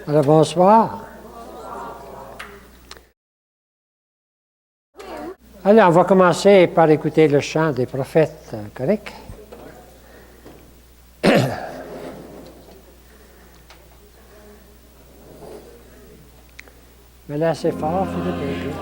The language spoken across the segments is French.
Alors, bonsoir. Alors, on va commencer par écouter le chant des prophètes, correct? Mais là, c'est fort, Philippe.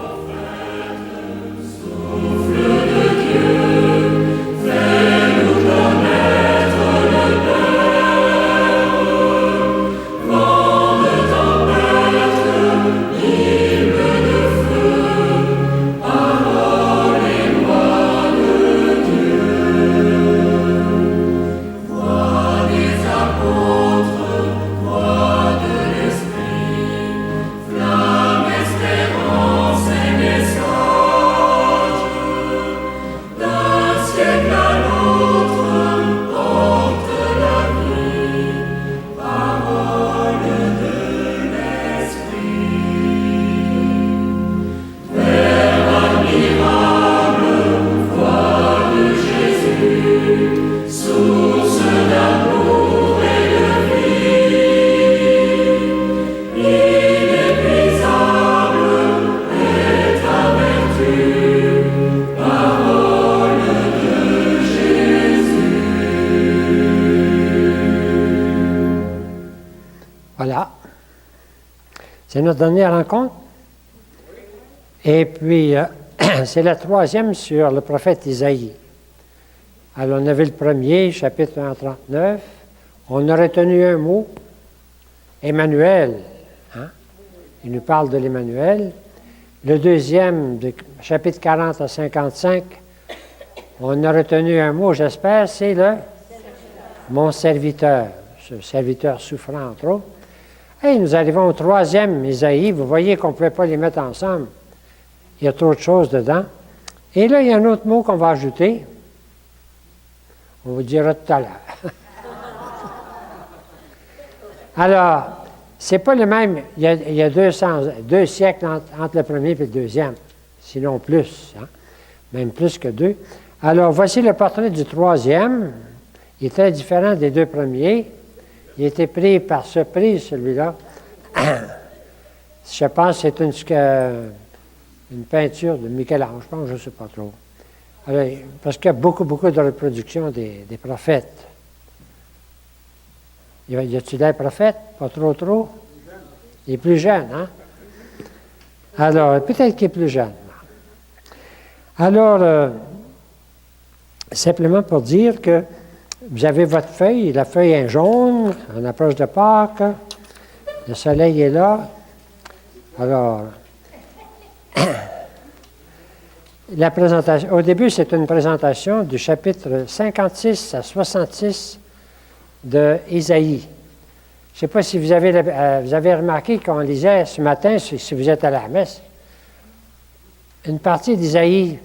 Voilà. C'est notre dernière rencontre. Et puis, c'est la troisième sur le prophète Isaïe. Alors, on avait le premier, chapitre 139. On a retenu un mot, Emmanuel. Hein? Il nous parle de l'Emmanuel. Le deuxième, chapitre 40 à 55, on a retenu un mot, j'espère, c'est le mon serviteur. Ce serviteur souffrant trop. Et nous arrivons au troisième, Isaïe. Vous voyez qu'on ne pouvait pas les mettre ensemble. Il y a trop de choses dedans. Et là, il y a un autre mot qu'on va ajouter. On vous dira tout à l'heure. Alors, c'est pas le même. Il y a 2 siècles entre le premier et le deuxième. Sinon plus. Hein? Même plus que 2. Alors, voici le portrait du troisième. Il est très différent des 2 premiers. Il a été pris par surprise, celui-là. Je pense que c'est une peinture de Michel-Ange, je pense, je ne sais pas trop. Alors, parce qu'il y a beaucoup de reproductions des prophètes. Y a-t-il des prophètes? Pas trop? Il est plus jeune, hein? Alors, peut-être qu'il est plus jeune. Alors, simplement pour dire que vous avez votre feuille, la feuille est jaune, on approche de Pâques, le soleil est là. Alors, la présentation, au début, c'est une présentation du chapitre 56 à 66 de Isaïe. Je ne sais pas si vous avez remarqué qu'on lisait ce matin, si vous êtes à la messe, une partie d'Isaïe.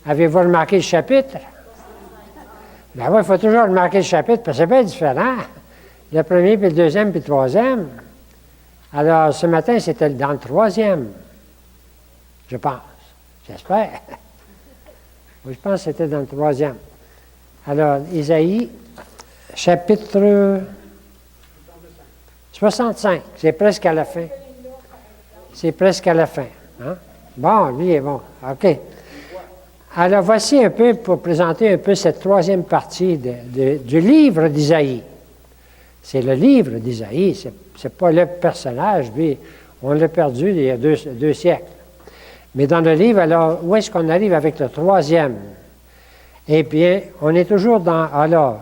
Avez-vous remarqué le chapitre? Ben oui, il faut toujours remarquer le chapitre, parce que c'est bien différent. Le premier, puis le deuxième, puis le troisième. Alors, ce matin, c'était dans le troisième, je pense. J'espère. Oui, je pense que c'était dans le troisième. Alors, Isaïe, chapitre 65. C'est presque à la fin. C'est presque à la fin. Hein? Bon, lui est bon. OK. Alors, voici un peu, pour présenter un peu cette troisième partie du livre d'Isaïe. C'est le livre d'Isaïe, ce n'est pas le personnage, lui, on l'a perdu il y a 2 siècles. Mais dans le livre, alors, où est-ce qu'on arrive avec le troisième? Eh bien, on est toujours dans... Alors,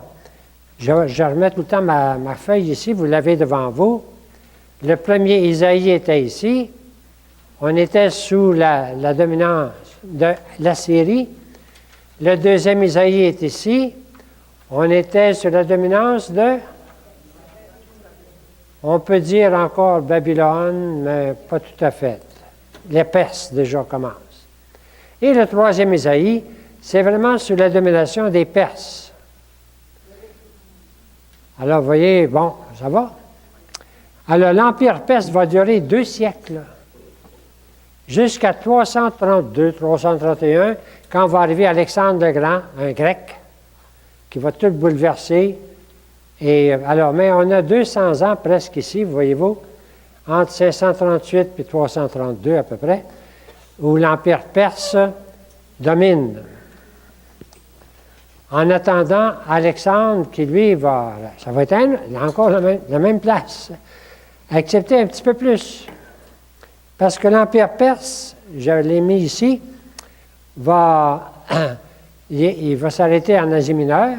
je remets tout le temps ma feuille ici, vous l'avez devant vous. Le premier Isaïe était ici. On était sous la dominance de l'Assyrie. Le deuxième Isaïe est ici. On était sous la dominance de... On peut dire encore Babylone, mais pas tout à fait. Les Perses déjà commencent. Et le troisième Isaïe, c'est vraiment sous la domination des Perses. Alors, vous voyez, bon, ça va. Alors, l'Empire perse va durer 2 siècles, jusqu'à 332, 331, quand va arriver Alexandre le Grand, un Grec, qui va tout bouleverser Et alors, mais on a 200 ans presque ici, voyez-vous, entre 538 et 332 à peu près, où l'Empire perse domine. En attendant, Alexandre, qui lui ça va être encore la même place, accepter un petit peu plus. Parce que l'Empire perse, je l'ai mis ici, il va s'arrêter en Asie mineure,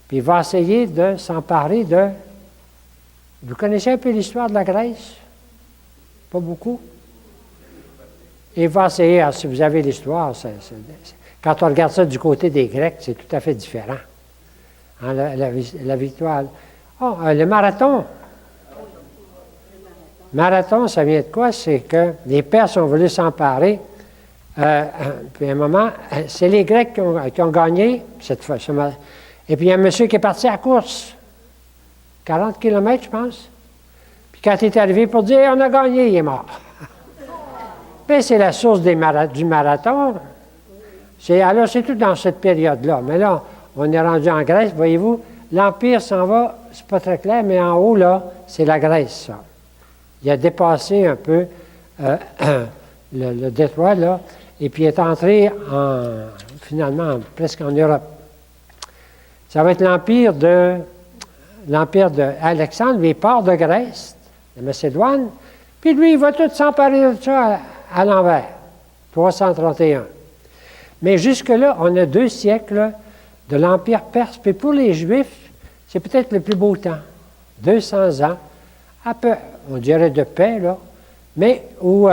puis il va essayer de s'emparer de... Vous connaissez un peu l'histoire de la Grèce? Pas beaucoup? Il va essayer, si vous avez l'histoire, quand on regarde ça du côté des Grecs, c'est tout à fait différent. Hein, la victoire. Oh, le marathon. Marathon, ça vient de quoi? C'est que les Perses ont voulu s'emparer. Puis à un moment, c'est les Grecs qui ont gagné cette fois. Et puis il y a un monsieur qui est parti à la course. 40 km, je pense. Puis quand il est arrivé pour dire on a gagné, il est mort. Puis c'est la source du marathon. Alors c'est tout dans cette période-là. Mais là, on est rendu en Grèce, voyez-vous, l'Empire s'en va, c'est pas très clair, mais en haut, là, c'est la Grèce, ça. Il a dépassé un peu le détroit, là, et puis il est entré finalement presque en Europe. Ça va être l'empire d'Alexandre, lui, il part de Grèce, de Macédoine, puis lui, il va tout s'emparer de ça à l'envers, 331. Mais jusque-là, on a 2 siècles de l'Empire perse, puis pour les Juifs, c'est peut-être le plus beau temps, 200 ans, à peu, on dirait de paix, là, mais où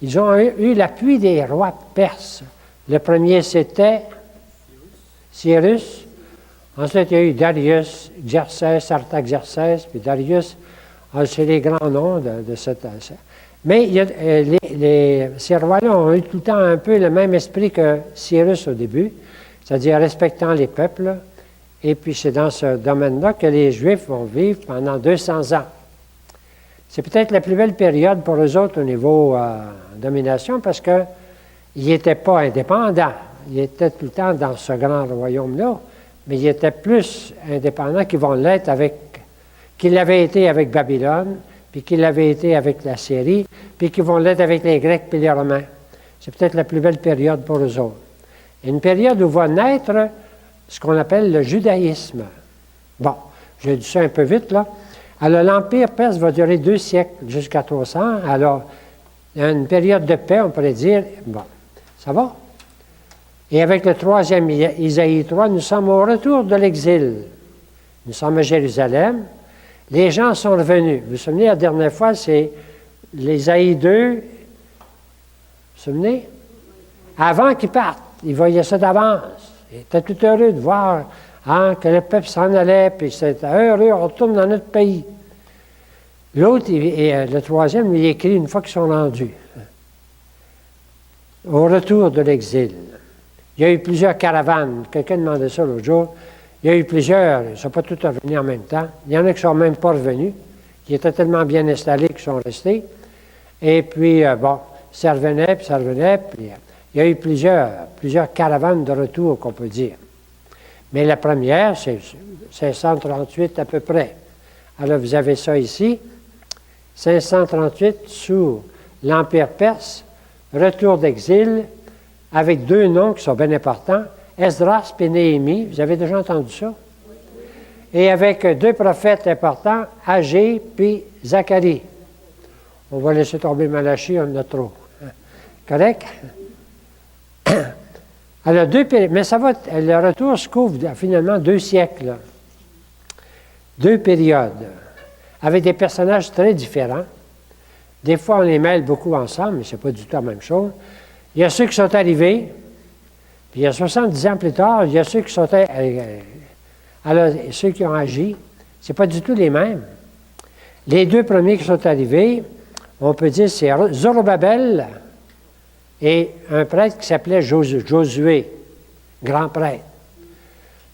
ils ont eu l'appui des rois perses. Le premier, c'était Cyrus. Ensuite, il y a eu Darius, Xerxès, Artaxerxès, puis Darius. C'est les grands noms de cette... Mais ces rois-là ont eu tout le temps un peu le même esprit que Cyrus au début, c'est-à-dire respectant les peuples. Et puis c'est dans ce domaine-là que les Juifs vont vivre pendant 200 ans. C'est peut-être la plus belle période pour eux autres au niveau domination parce qu'ils n'étaient pas indépendants. Ils étaient tout le temps dans ce grand royaume-là, mais ils étaient plus indépendants qu'ils l'avaient été avec Babylone, puis qu'ils l'avaient été avec la Syrie, puis qu'ils vont l'être avec les Grecs puis les Romains. C'est peut-être la plus belle période pour eux autres. Une période où va naître ce qu'on appelle le judaïsme. Bon, j'ai dit ça un peu vite, là. Alors, l'Empire perse va durer 2 siècles, jusqu'à 300. Alors, il y a une période de paix, on pourrait dire, bon, ça va. Et avec le 3e Isaïe 3, nous sommes au retour de l'exil. Nous sommes à Jérusalem. Les gens sont revenus. Vous vous souvenez, la dernière fois, c'est l'Isaïe 2. Vous vous souvenez? Avant qu'ils partent, ils voyaient ça d'avance. Ils étaient tout heureux de voir que le peuple s'en allait, puis c'était heureux, on retourne dans notre pays. L'autre, le 3e, lui écrit une fois qu'ils sont rendus. Au retour de l'exil. Il y a eu plusieurs caravanes. Quelqu'un demandait ça l'autre jour. Il y a eu plusieurs, ils ne sont pas tous revenus en même temps. Il y en a qui ne sont même pas revenus, qui étaient tellement bien installés qu'ils sont restés. Et puis, ça revenait, puis ça revenait. Puis, il y a eu plusieurs caravanes de retour, qu'on peut dire. Mais la première, c'est 538 à peu près. Alors, vous avez ça ici. 538 sous l'Empire perse, retour d'exil, avec 2 noms qui sont bien importants. Esdras et Néhémie, vous avez déjà entendu ça? Et avec 2 prophètes importants, Agé puis Zacharie. On va laisser tomber Malachie, on en a trop. Correct? Alors, mais ça va, le retour se couvre finalement 2 siècles. 2 périodes, avec des personnages très différents. Des fois, on les mêle beaucoup ensemble, mais ce n'est pas du tout la même chose. Il y a ceux qui sont arrivés, puis il y a 70 ans plus tard, il y a ceux qui sont... alors, ceux qui ont agi, ce n'est pas du tout les mêmes. Les 2 premiers qui sont arrivés, on peut dire c'est Zorobabel et un prêtre qui s'appelait Josué, grand prêtre.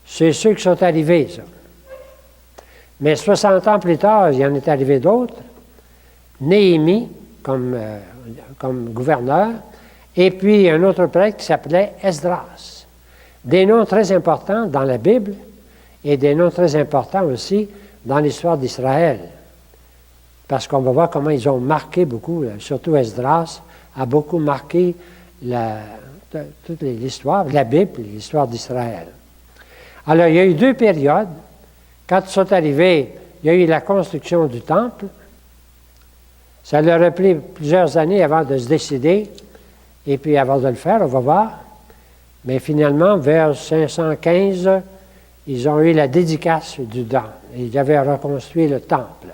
C'est ceux qui sont arrivés, ça. Mais 60 ans plus tard, il y en est arrivé d'autres. Néhémie, comme gouverneur, et puis un autre prêtre qui s'appelait Esdras. Des noms très importants dans la Bible, et des noms très importants aussi dans l'histoire d'Israël. Parce qu'on va voir comment ils ont marqué beaucoup, surtout Esdras a beaucoup marqué toute l'histoire, la Bible, l'histoire d'Israël. Alors, il y a eu deux périodes. Quand ils sont arrivés, il y a eu la construction du temple. Ça leur a pris plusieurs années avant de se décider, et puis avant de le faire, on va voir. Mais finalement, vers 515, ils ont eu la dédicace du temple. Ils avaient reconstruit le temple.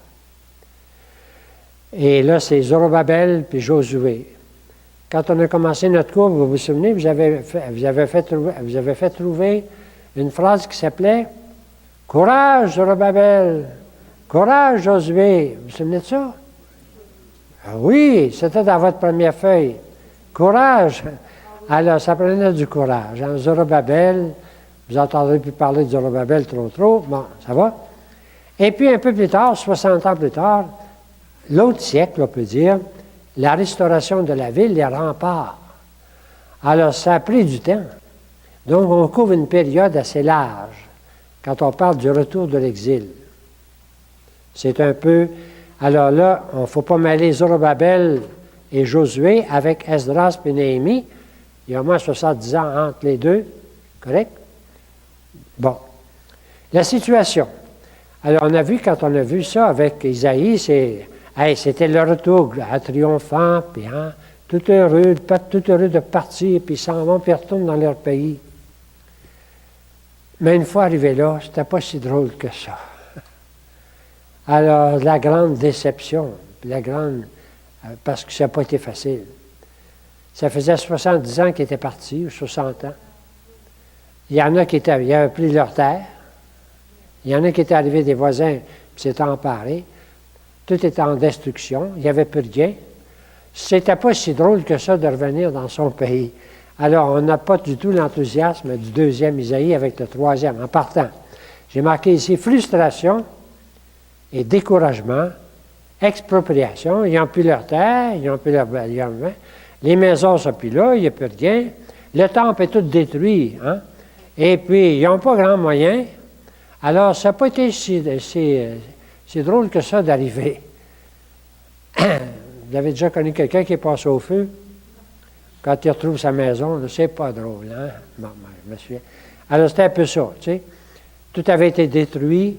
Et là, c'est Zorobabel puis Josué. Quand on a commencé notre cours, vous vous souvenez, vous avez fait trouver une phrase qui s'appelait « Courage, Zorobabel! Courage, Josué! » Vous vous souvenez de ça? Ah oui, c'était dans votre première feuille. Courage! Alors, ça prenait du courage. Hein? Zorobabel, vous n'entendrez plus parler de Zorobabel trop. Bon, ça va. Et puis, un peu plus tard, 60 ans plus tard, l'autre siècle, on peut dire, la restauration de la ville, les remparts. Alors, ça a pris du temps. Donc, on couvre une période assez large quand on parle du retour de l'exil. C'est un peu... Alors là, il ne faut pas mêler Zorobabel et Josué avec Esdras et Néhémie. Il y a au moins 70 ans entre les deux. Correct? Bon. La situation. Alors, on a vu, quand on a vu ça avec Isaïe, c'était le retour triomphant, puis hein, tout heureux de partir, puis ils s'en vont, puis ils retournent dans leur pays. Mais une fois arrivé là, c'était pas si drôle que ça. Alors, la grande déception, parce que ça n'a pas été facile. Ça faisait 70 ans qu'ils étaient partis, ou 60 ans. Il y en a qui avaient pris leur terre. Il y en a qui étaient arrivés des voisins, puis s'étaient emparés. Tout était en destruction. Il n'y avait plus rien. C'était pas si drôle que ça de revenir dans son pays. Alors, on n'a pas du tout l'enthousiasme du deuxième Isaïe avec le troisième, en partant. J'ai marqué ici frustration et découragement, expropriation. Ils n'ont plus leur terre, ils n'ont plus leur bien. Les maisons ne sont plus là, il n'y a plus rien. Le temple est tout détruit. Hein? Et puis, ils n'ont pas grand moyen. Alors, ça n'a pas été si drôle que ça d'arriver. Vous avez déjà connu quelqu'un qui est passé au feu? Quand il retrouve sa maison, c'est pas drôle, hein? Bon, je me souviens. Alors, c'était un peu ça, tu sais. Tout avait été détruit,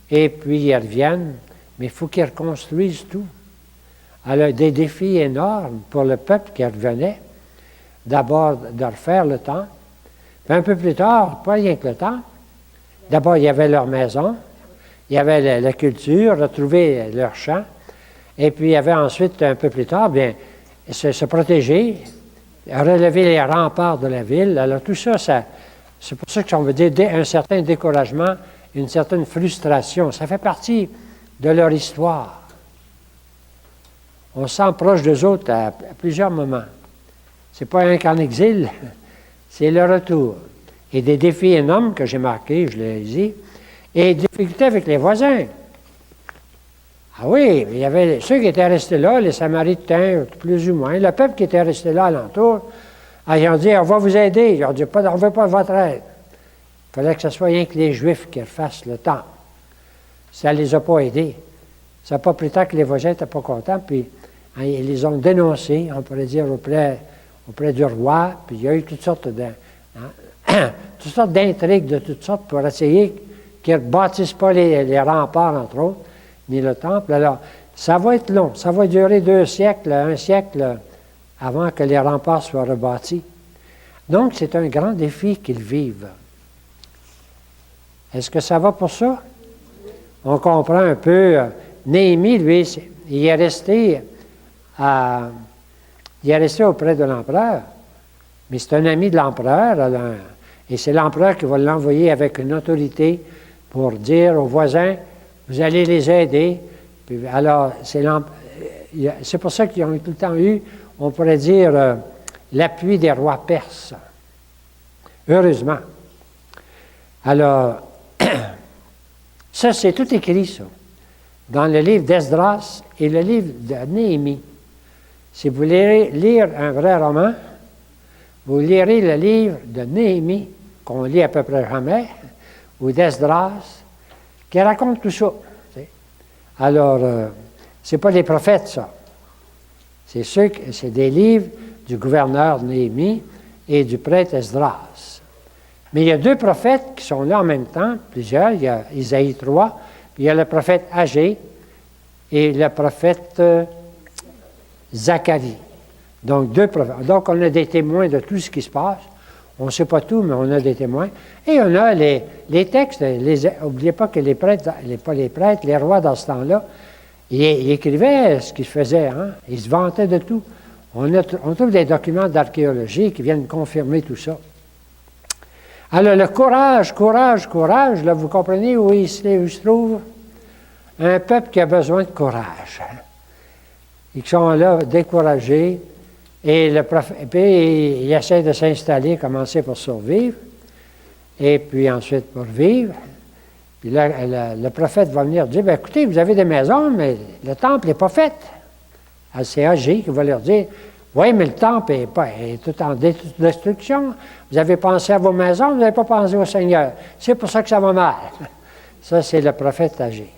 et puis ils reviennent, mais il faut qu'ils reconstruisent tout. Alors, des défis énormes pour le peuple qui revenait. D'abord, de refaire le temple. Puis un peu plus tard, pas rien que le temple. D'abord, il y avait leur maison, il y avait la culture, retrouver leur champ. Et puis, il y avait ensuite, un peu plus tard, bien, se protéger, relever les remparts de la ville. Alors, tout ça, c'est pour ça qu'on veut dire un certain découragement, une certaine frustration. Ça fait partie de leur histoire. On se sent proche d'eux autres à plusieurs moments. Ce n'est pas un qu'en exil, c'est le retour. Et des défis énormes que j'ai marqués, je les ai dit, et des difficultés avec les voisins. Ah oui, il y avait ceux qui étaient restés là, les Samaritains, plus ou moins, le peuple qui était resté là alentour, ils ont dit, on va vous aider. Ils ont dit, on ne veut pas votre aide. Il fallait que ce soit rien que les Juifs qui refassent le temple. Ça ne les a pas aidés. Ça n'a pas pris tant que les voisins n'étaient pas contents, puis hein, ils les ont dénoncés, on pourrait dire, auprès du roi, puis il y a eu toutes sortes d'intrigues de toutes sortes pour essayer qu'ils ne bâtissent pas les remparts, entre autres, ni le temple. Alors, ça va être long. Ça va durer 2 siècles, 1 siècle avant que les remparts soient rebâtis. Donc, c'est un grand défi qu'ils vivent. Est-ce que ça va pour ça? On comprend un peu. Néhémie, lui, il est resté auprès de l'empereur, mais c'est un ami de l'empereur, et c'est l'empereur qui va l'envoyer avec une autorité pour dire aux voisins, vous allez les aider. Puis, alors, c'est pour ça qu'ils ont tout le temps eu, on pourrait dire, l'appui des rois perses. Heureusement. Alors, ça, c'est tout écrit, ça, dans le livre d'Esdras et le livre de Néhémie. Si vous voulez lire un vrai roman, vous lirez le livre de Néhémie, qu'on lit à peu près jamais, ou d'Esdras qui racontent tout ça. Alors, ce n'est pas les prophètes, ça. C'est des livres du gouverneur Néhémie et du prêtre Esdras. Mais il y a deux prophètes qui sont là en même temps, plusieurs. Il y a Isaïe 3, puis il y a le prophète Agé et le prophète Zacharie. Donc, deux prophètes. Donc, on a des témoins de tout ce qui se passe. On ne sait pas tout, mais on a des témoins. Et on a les textes. N'oubliez pas que les prêtres, pas les prêtres, les rois dans ce temps-là, ils écrivaient ce qu'ils faisaient. Hein? Ils se vantaient de tout. On trouve des documents d'archéologie qui viennent confirmer tout ça. Alors, le courage, là, vous comprenez où il se trouve? Un peuple qui a besoin de courage. Ils sont là découragés. Et puis, il essaie de s'installer, commencer pour survivre, et puis ensuite pour vivre. Puis là, le prophète va venir dire, bien, écoutez, vous avez des maisons, mais le temple n'est pas fait. Alors, c'est Agé qui va leur dire, oui, mais le temple est tout en destruction. Vous avez pensé à vos maisons, vous n'avez pas pensé au Seigneur. C'est pour ça que ça va mal. Ça, c'est le prophète Agé.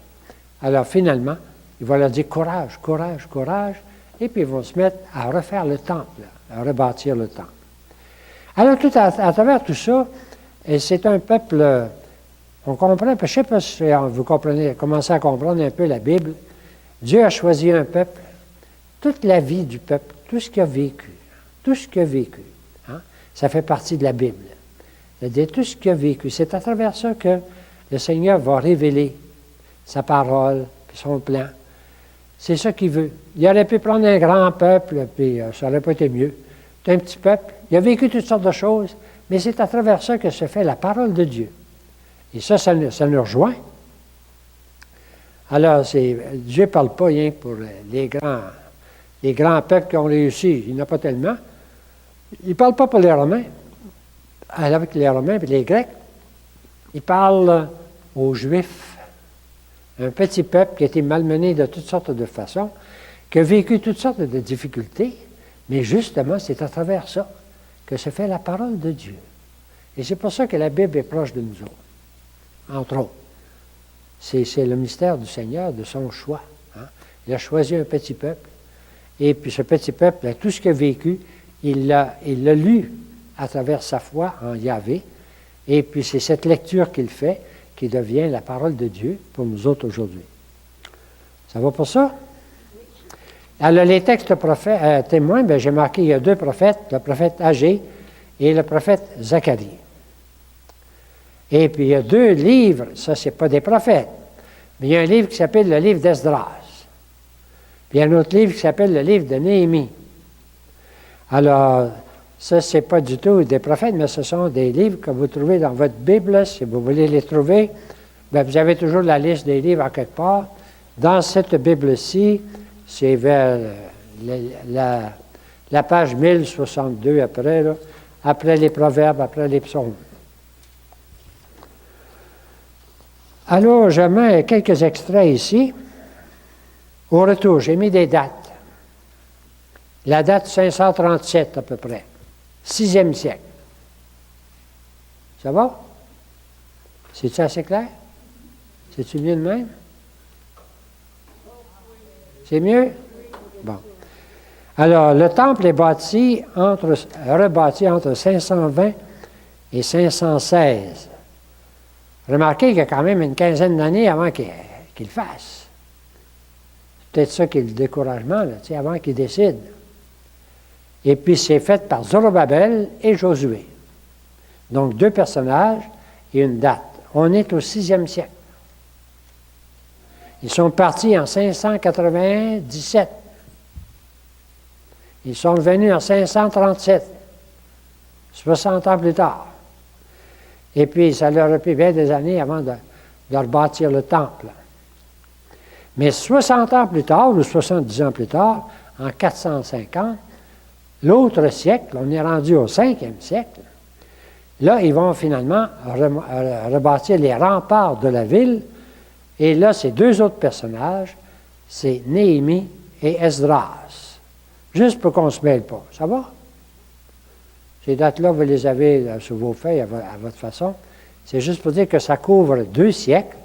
Alors, finalement, il va leur dire, courage. Et puis ils vont se mettre à refaire le temple, à rebâtir le temple. Alors, à travers tout ça, et c'est un peuple, on comprend, je ne sais pas si vous commencez à comprendre un peu la Bible. Dieu a choisi un peuple, toute la vie du peuple, tout ce qu'il a vécu, hein, ça fait partie de la Bible. C'est-à-dire tout ce qu'il a vécu. C'est à travers ça que le Seigneur va révéler sa parole, puis son plan. C'est ça qu'il veut. Il aurait pu prendre un grand peuple, puis ça n'aurait pas été mieux. C'est un petit peuple. Il a vécu toutes sortes de choses, mais c'est à travers ça que se fait la parole de Dieu. Et ça nous rejoint. Alors, Dieu ne parle pas rien pour les grands peuples qui ont réussi. Il n'y en a pas tellement. Il ne parle pas pour les Romains. Avec les Romains et les Grecs, il parle aux Juifs. Un petit peuple qui a été malmené de toutes sortes de façons, qui a vécu toutes sortes de difficultés, mais justement, c'est à travers ça que se fait la parole de Dieu. Et c'est pour ça que la Bible est proche de nous autres, entre autres. C'est le mystère du Seigneur, de son choix. Hein? Il a choisi un petit peuple, et puis ce petit peuple, tout ce qu'il a vécu, il l'a lu à travers sa foi en Yahvé, et puis c'est cette lecture qu'il fait qui devient la parole de Dieu pour nous autres aujourd'hui. Ça va pour ça? Alors, les textes témoins, bien, j'ai marqué, il y a deux prophètes, le prophète Agé et le prophète Zacharie. Et puis, il y a deux livres, ça, ce n'est pas des prophètes, mais il y a un livre qui s'appelle le livre d'Esdras. Puis, il y a un autre livre qui s'appelle le livre de Néhémie. Alors, ça, ce n'est pas du tout des prophètes, mais ce sont des livres que vous trouvez dans votre Bible. Si vous voulez les trouver, bien, vous avez toujours la liste des livres à quelque part. Dans cette Bible-ci, c'est vers la page 1062 après, là, après les Proverbes, après les Psaumes. Alors, je mets quelques extraits ici. Au retour, j'ai mis des dates. La date 537 à peu près. 6e siècle. Ça va? C'est-tu assez clair? C'est-tu mieux de même? C'est mieux? Bon. Alors, le temple est rebâti entre 520 et 516. Remarquez qu'il y a quand même une quinzaine d'années avant qu'il le fasse. C'est peut-être ça qui est le découragement, là, avant qu'il décide. Et puis, c'est fait par Zorobabel et Josué. Donc, deux personnages et une date. On est au 6e siècle. Ils sont partis en 597. Ils sont venus en 537, 60 ans plus tard. Et puis, ça leur a pris bien des années avant de rebâtir le temple. Mais 60 ans plus tard, ou 70 ans plus tard, en 450, l'autre siècle, on est rendu au 5e siècle, là, ils vont finalement rebâtir les remparts de la ville. Et là, c'est deux autres personnages, c'est Néhémie et Esdras. Juste pour qu'on ne se mêle pas. Ça va? Ces dates-là, vous les avez sur vos feuilles à votre façon. C'est juste pour dire que ça couvre 2 siècles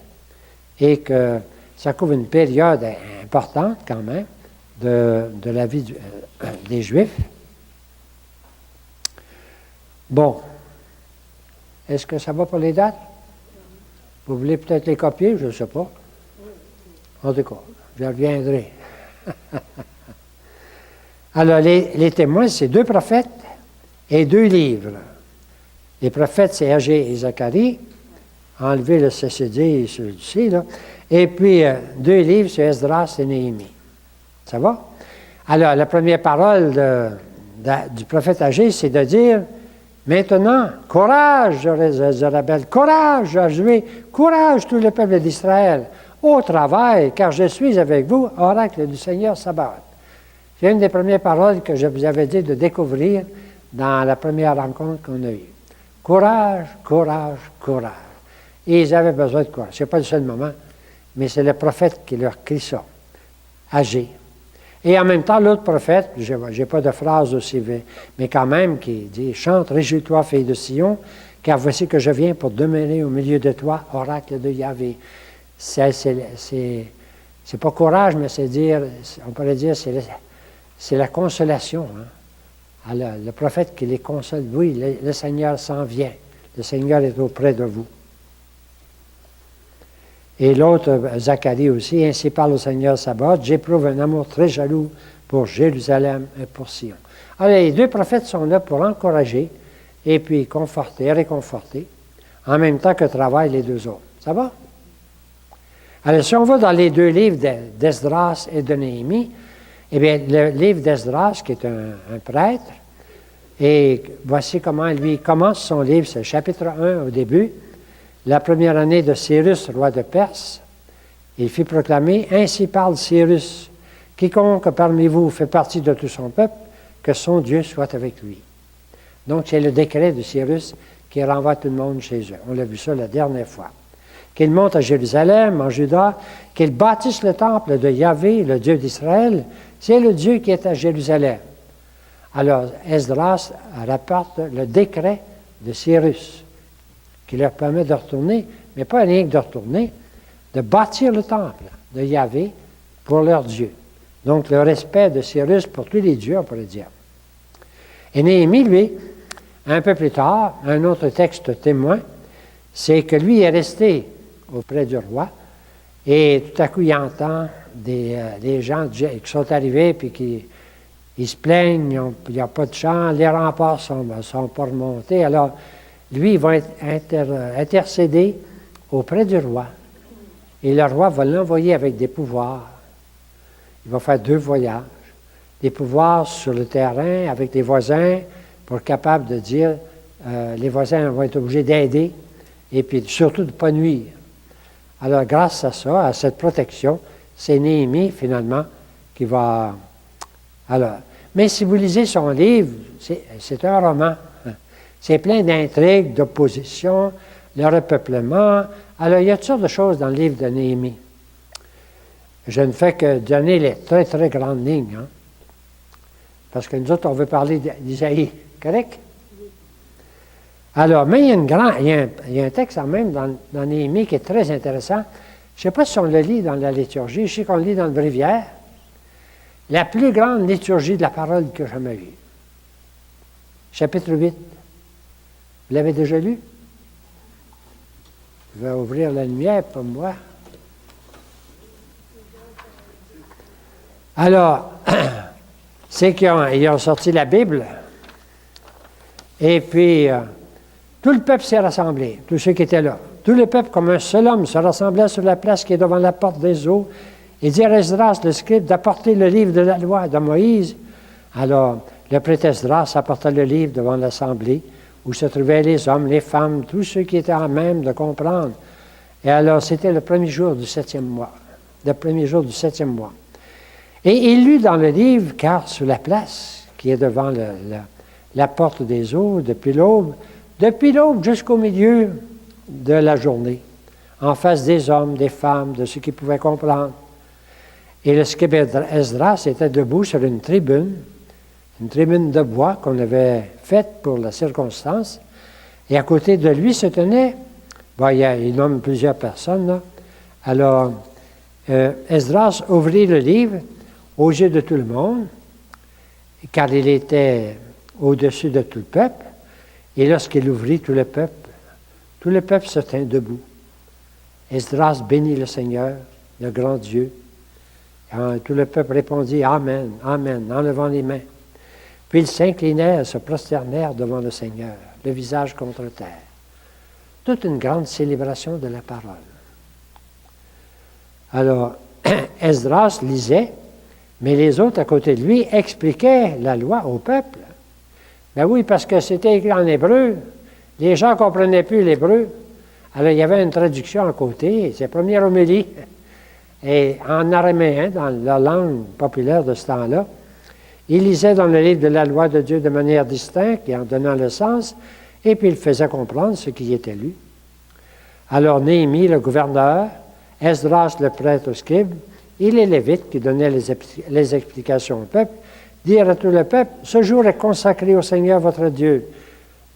et que ça couvre une période importante quand même de la vie des Juifs. Bon. Est-ce que ça va pour les dates? Vous voulez peut-être les copier? Je ne sais pas. En tout cas, je reviendrai. Alors, les témoins, c'est 2 prophètes et 2 livres. Les prophètes, c'est Agé et Zacharie. Enlever le CCD et celui-ci, là. Et puis, 2 livres, c'est Esdras et Néhémie. Ça va? Alors, la première parole du prophète Agé, c'est de dire, maintenant, courage, Zorobabel, courage, Josué, courage, tout le peuple d'Israël, au travail, car je suis avec vous, oracle du Seigneur Sabaoth. C'est une des premières paroles que je vous avais dit de découvrir dans la première rencontre qu'on a eue. Courage, courage, courage. Et ils avaient besoin de courage. Ce n'est pas le seul moment, mais c'est le prophète qui leur crie ça. Agir. Et en même temps, l'autre prophète, je n'ai pas de phrase aussi, mais quand même, qui dit « Chante, réjouis-toi, fille de Sion, car voici que je viens pour demeurer au milieu de toi, oracle de Yahvé. » C'est pas courage, mais c'est dire, on pourrait dire, c'est la consolation. Hein? Alors, le prophète qui les console, oui, le Seigneur s'en vient. Le Seigneur est auprès de vous. Et l'autre, Zacharie aussi, ainsi parle le Seigneur Sabaoth, j'éprouve un amour très jaloux pour Jérusalem et pour Sion. Alors, les 2 prophètes sont là pour encourager et puis conforter, réconforter, en même temps que travaillent les 2 autres. Ça va? Alors, si on va dans les 2 livres d'Esdras et de Néhémie, eh bien, le livre d'Esdras, qui est un prêtre, et voici comment lui commence son livre, c'est le chapitre 1 au début. La première année de Cyrus, roi de Perse, il fit proclamer, « Ainsi parle Cyrus, quiconque parmi vous fait partie de tout son peuple, que son Dieu soit avec lui. » Donc, c'est le décret de Cyrus qui renvoie tout le monde chez eux. On l'a vu ça la dernière fois. Qu'il monte à Jérusalem, en Juda, qu'il bâtisse le temple de Yahvé, le Dieu d'Israël. C'est le Dieu qui est à Jérusalem. Alors, Esdras rapporte le décret de Cyrus, qui leur permet de retourner, mais pas rien que de retourner, de bâtir le temple de Yahvé pour leur Dieu. Donc, le respect de Cyrus pour tous les dieux, on pourrait dire. Et Néhémie, lui, un peu plus tard, un autre texte témoin, c'est que lui est resté auprès du roi, et tout à coup, il entend des gens qui sont arrivés, puis qui ils se plaignent, il n'y a pas de champ, les remparts ne sont pas remontés. Alors, lui, il va intercéder auprès du roi. Et le roi va l'envoyer avec des pouvoirs. Il va faire 2 voyages. Des pouvoirs sur le terrain avec les voisins pour être capable de dire, les voisins vont être obligés d'aider et puis surtout de ne pas nuire. Alors, grâce à ça, à cette protection, c'est Néhémie, finalement, qui va... Alors, mais si vous lisez son livre, c'est un roman. C'est plein d'intrigues, d'opposition, le repeuplement. Alors, il y a toutes sortes de choses dans le livre de Néhémie. Je ne fais que donner les très, très grandes lignes. Hein? Parce que nous autres, on veut parler d'Isaïe. Correct? Alors, mais il y a un texte quand même dans Néhémie qui est très intéressant. Je ne sais pas si on le lit dans la liturgie. Je sais qu'on le lit dans le bréviaire. La plus grande liturgie de la parole que j'ai jamais eue. Chapitre 8. Vous l'avez déjà lu? Je vais ouvrir la lumière pour moi. Alors, c'est qu'ils ont sorti la Bible, et puis tout le peuple s'est rassemblé, tous ceux qui étaient là. Tout le peuple, comme un seul homme, se rassemblait sur la place qui est devant la porte des eaux, et dit à Esdras, le scribe, d'apporter le livre de la loi de Moïse. Alors, le prêtre Esdras apporta le livre devant l'assemblée, où se trouvaient les hommes, les femmes, tous ceux qui étaient à même de comprendre. Et alors, c'était le premier jour du 7e mois. Le premier jour du 7e mois. Et il lut dans le livre, car sur la place, qui est devant la porte des eaux, depuis l'aube jusqu'au milieu de la journée, en face des hommes, des femmes, de ceux qui pouvaient comprendre. Et le scribe Esdras était debout sur une tribune de bois qu'on avait faite pour la circonstance, et à côté de lui se tenait Bon, il nomme plusieurs personnes, là. Alors, Esdras ouvrit le livre aux yeux de tout le monde, car il était au-dessus de tout le peuple. Et lorsqu'il ouvrit, tout le peuple se tint debout. Esdras bénit le Seigneur, le grand Dieu. Et tout le peuple répondit « Amen, Amen », en levant les mains. Puis ils s'inclinèrent, se prosternèrent devant le Seigneur, le visage contre terre. Toute une grande célébration de la parole. Alors, Esdras lisait, mais les autres à côté de lui expliquaient la loi au peuple. Ben oui, parce que c'était écrit en hébreu. Les gens ne comprenaient plus l'hébreu. Alors, il y avait une traduction à côté, c'est la première homélie. Et en araméen, dans la langue populaire de ce temps-là, il lisait dans le livre de la loi de Dieu de manière distincte et en donnant le sens, et puis il faisait comprendre ce qui était lu. Alors, Néhémie, le gouverneur, Esdras, le prêtre scribe, et les Lévites qui donnaient les explications au peuple, dirent à tout le peuple, « Ce jour est consacré au Seigneur votre Dieu.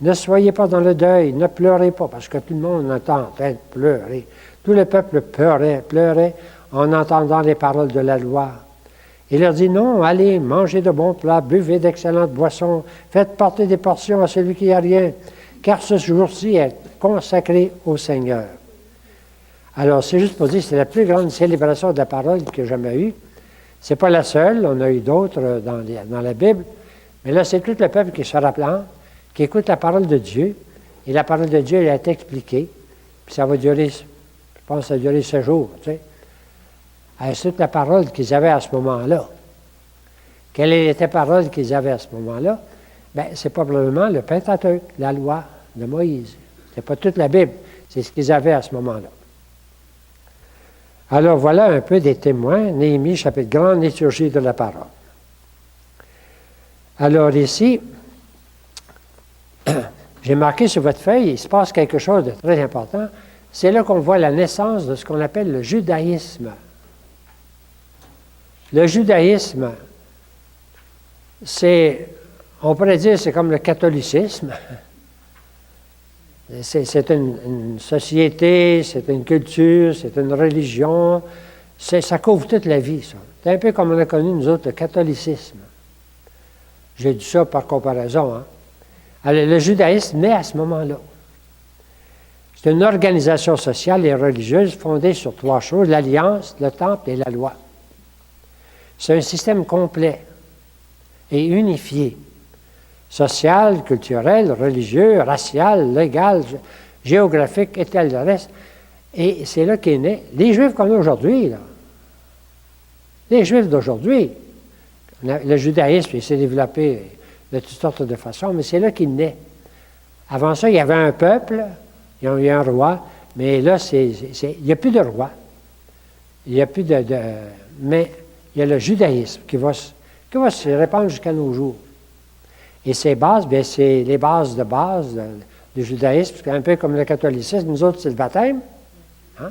Ne soyez pas dans le deuil, ne pleurez pas, parce que tout le monde entend en train de pleurer. Tout le peuple pleurait en entendant les paroles de la loi. Il leur dit, non, allez, mangez de bons plats, buvez d'excellentes boissons, faites porter des portions à celui qui n'a rien, car ce jour-ci est consacré au Seigneur. » Alors, c'est juste pour dire, c'est la plus grande célébration de la parole que j'ai jamais eue. Ce n'est pas la seule, on a eu d'autres dans la Bible, mais là, c'est tout le peuple qui se rappelant, qui écoute la parole de Dieu, et la parole de Dieu, elle a été expliquée, puis ça va durer, je pense que ça va durer 7 jours, tu sais. C'est toute la parole qu'ils avaient à ce moment-là. Quelle était la parole qu'ils avaient à ce moment-là? Bien, c'est probablement le Pentateuque, la loi de Moïse. Ce n'est pas toute la Bible, c'est ce qu'ils avaient à ce moment-là. Alors, voilà un peu des témoins. Néhémie, chapitre grande liturgie de la parole. Alors, ici, j'ai marqué sur votre feuille, il se passe quelque chose de très important. C'est là qu'on voit la naissance de ce qu'on appelle le judaïsme. Le judaïsme, on pourrait dire, c'est comme le catholicisme. C'est une société, c'est une culture, c'est une religion. Ça couvre toute la vie, ça. C'est un peu comme on a connu, nous autres, le catholicisme. J'ai dit ça par comparaison. Hein? Alors, le judaïsme naît à ce moment-là. C'est une organisation sociale et religieuse fondée sur 3 choses, l'alliance, le temple et la loi. C'est un système complet et unifié. Social, culturel, religieux, racial, légal, géographique et tel le reste. Et c'est là qu'est né les Juifs qu'on a aujourd'hui. Là. Les Juifs d'aujourd'hui. Le judaïsme, il s'est développé de toutes sortes de façons, mais c'est là qu'il naît. Avant ça, il y avait un peuple, il y a eu un roi, mais là, il n'y a plus de roi. Il n'y a plus mais il y a le judaïsme qui va se répandre jusqu'à nos jours. Et ces bases, bien, c'est les bases du judaïsme, c'est un peu comme le catholicisme. Nous autres, c'est le baptême. Hein?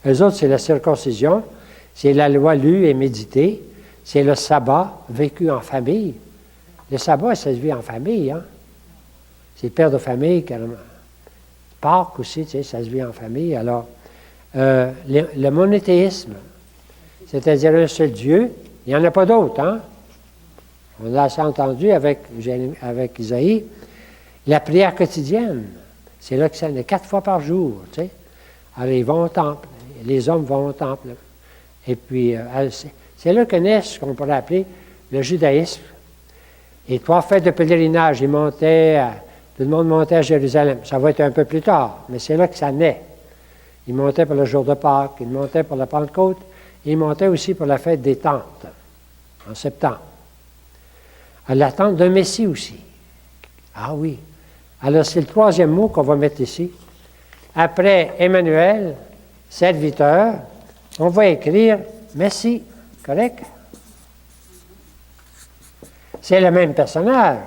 Eux autres, c'est la circoncision, c'est la loi lue et méditée, c'est le sabbat vécu en famille. Le sabbat, ça se vit en famille. Hein? C'est le père de famille, carrément. Pâques aussi, tu sais, ça se vit en famille. Alors, le monothéisme, c'est-à-dire un seul Dieu, il n'y en a pas d'autre, hein? On l'a assez entendu avec Isaïe. La prière quotidienne, c'est là que ça est 4 fois par jour, tu sais. Alors, ils vont au temple, les hommes vont au temple. Et puis, c'est là que naît ce qu'on pourrait appeler le judaïsme. Et 3 fêtes de pèlerinage, tout le monde montait à Jérusalem. Ça va être un peu plus tard, mais c'est là que ça naît. Ils montaient pour le jour de Pâques, ils montaient pour la Pentecôte, ils montaient aussi pour la fête des tentes, en septembre. À l'attente d'un Messie aussi. Ah oui. Alors, c'est le 3e mot qu'on va mettre ici. Après Emmanuel, serviteur, on va écrire Messie. Correct? C'est le même personnage.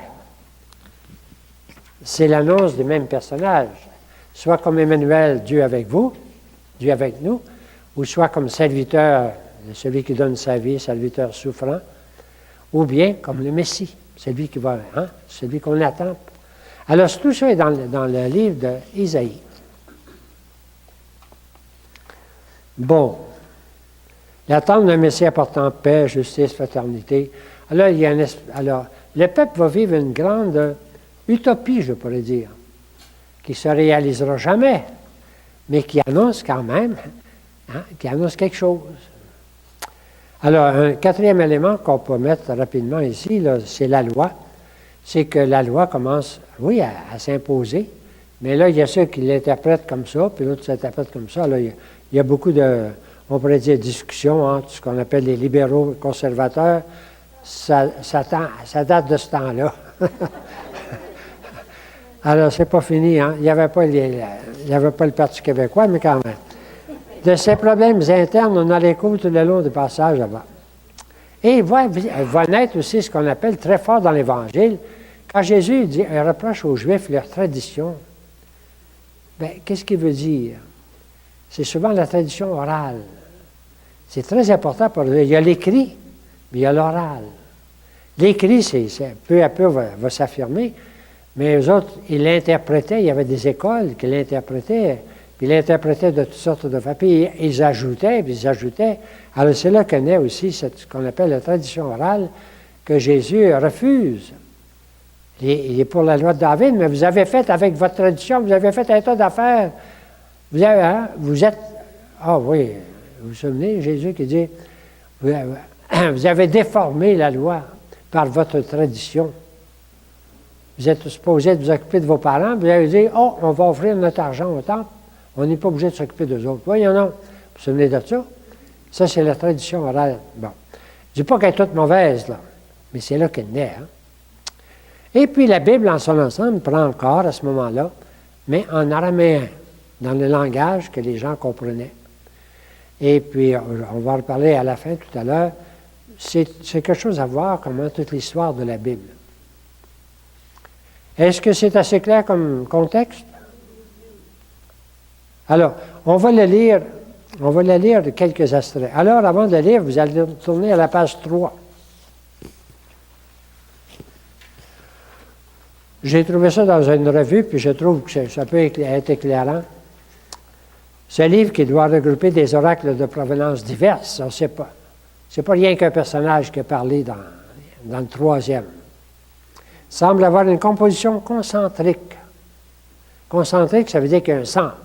C'est l'annonce du même personnage. Soit comme Emmanuel, Dieu avec vous, Dieu avec nous, ou soit comme serviteur, celui qui donne sa vie, serviteur souffrant, ou bien comme le Messie, celui qui va, hein, celui qu'on attend. Alors, tout ça est dans le livre d'Isaïe. Bon. L'attente d'un Messie apportant paix, justice, fraternité. Alors, alors, le peuple va vivre une grande utopie, je pourrais dire, qui ne se réalisera jamais, mais qui annonce quand même, qui annonce quelque chose. Alors, un quatrième élément qu'on peut mettre rapidement ici, c'est la loi. C'est que la loi commence, oui, à s'imposer, mais là, il y a ceux qui l'interprètent comme ça, puis l'autre s'interprète comme ça. Là, il y a beaucoup de, on pourrait dire, discussions entre ce qu'on appelle les libéraux et conservateurs. Ça date de ce temps-là. Alors, c'est pas fini, hein? Il n'y avait pas le Parti québécois, mais quand même. De ces problèmes internes, on a l'écho tout le long du passage avant. Et il va naître aussi ce qu'on appelle très fort dans l'Évangile, quand Jésus dit un reproche aux Juifs leur tradition. Bien, qu'est-ce qu'il veut dire? C'est souvent la tradition orale. C'est très important pour eux. Il y a l'écrit, mais il y a l'oral. L'écrit, peu à peu va s'affirmer, mais eux autres, ils l'interprétaient. Il y avait des écoles qui l'interprétaient, puis ils l'interprétaient de toutes sortes de façons. Puis ils ajoutaient, puis ils ajoutaient. Alors c'est là que naît aussi ce qu'on appelle la tradition orale, que Jésus refuse. Il est pour la loi de David, mais vous avez fait avec votre tradition, vous avez fait un tas d'affaires. Vous êtes... Ah oui, vous vous souvenez, Jésus qui dit, vous avez déformé la loi par votre tradition. Vous êtes supposé de vous occuper de vos parents, vous avez dit, oh, on va offrir notre argent au temple, on n'est pas obligé de s'occuper d'eux autres. Voyons, non. Vous vous souvenez de ça? Ça, c'est la tradition orale. Bon. Je ne dis pas qu'elle est toute mauvaise, là, mais c'est là qu'elle naît. Hein? Et puis la Bible, en son ensemble, prend encore à ce moment-là, mais en araméen, dans le langage que les gens comprenaient. Et puis, on va en reparler à la fin tout à l'heure. C'est quelque chose à voir, comment toute l'histoire de la Bible. Est-ce que c'est assez clair comme contexte? Alors, on va le lire de quelques extraits. Alors, avant de le lire, vous allez tourner à la page 3. J'ai trouvé ça dans une revue, puis je trouve que ça peut être éclairant. Ce livre qui doit regrouper des oracles de provenance diverses, c'est pas rien qu'un personnage qui a parlé dans le troisième. Semble avoir une composition concentrique. Concentrique, ça veut dire qu'il y a un centre.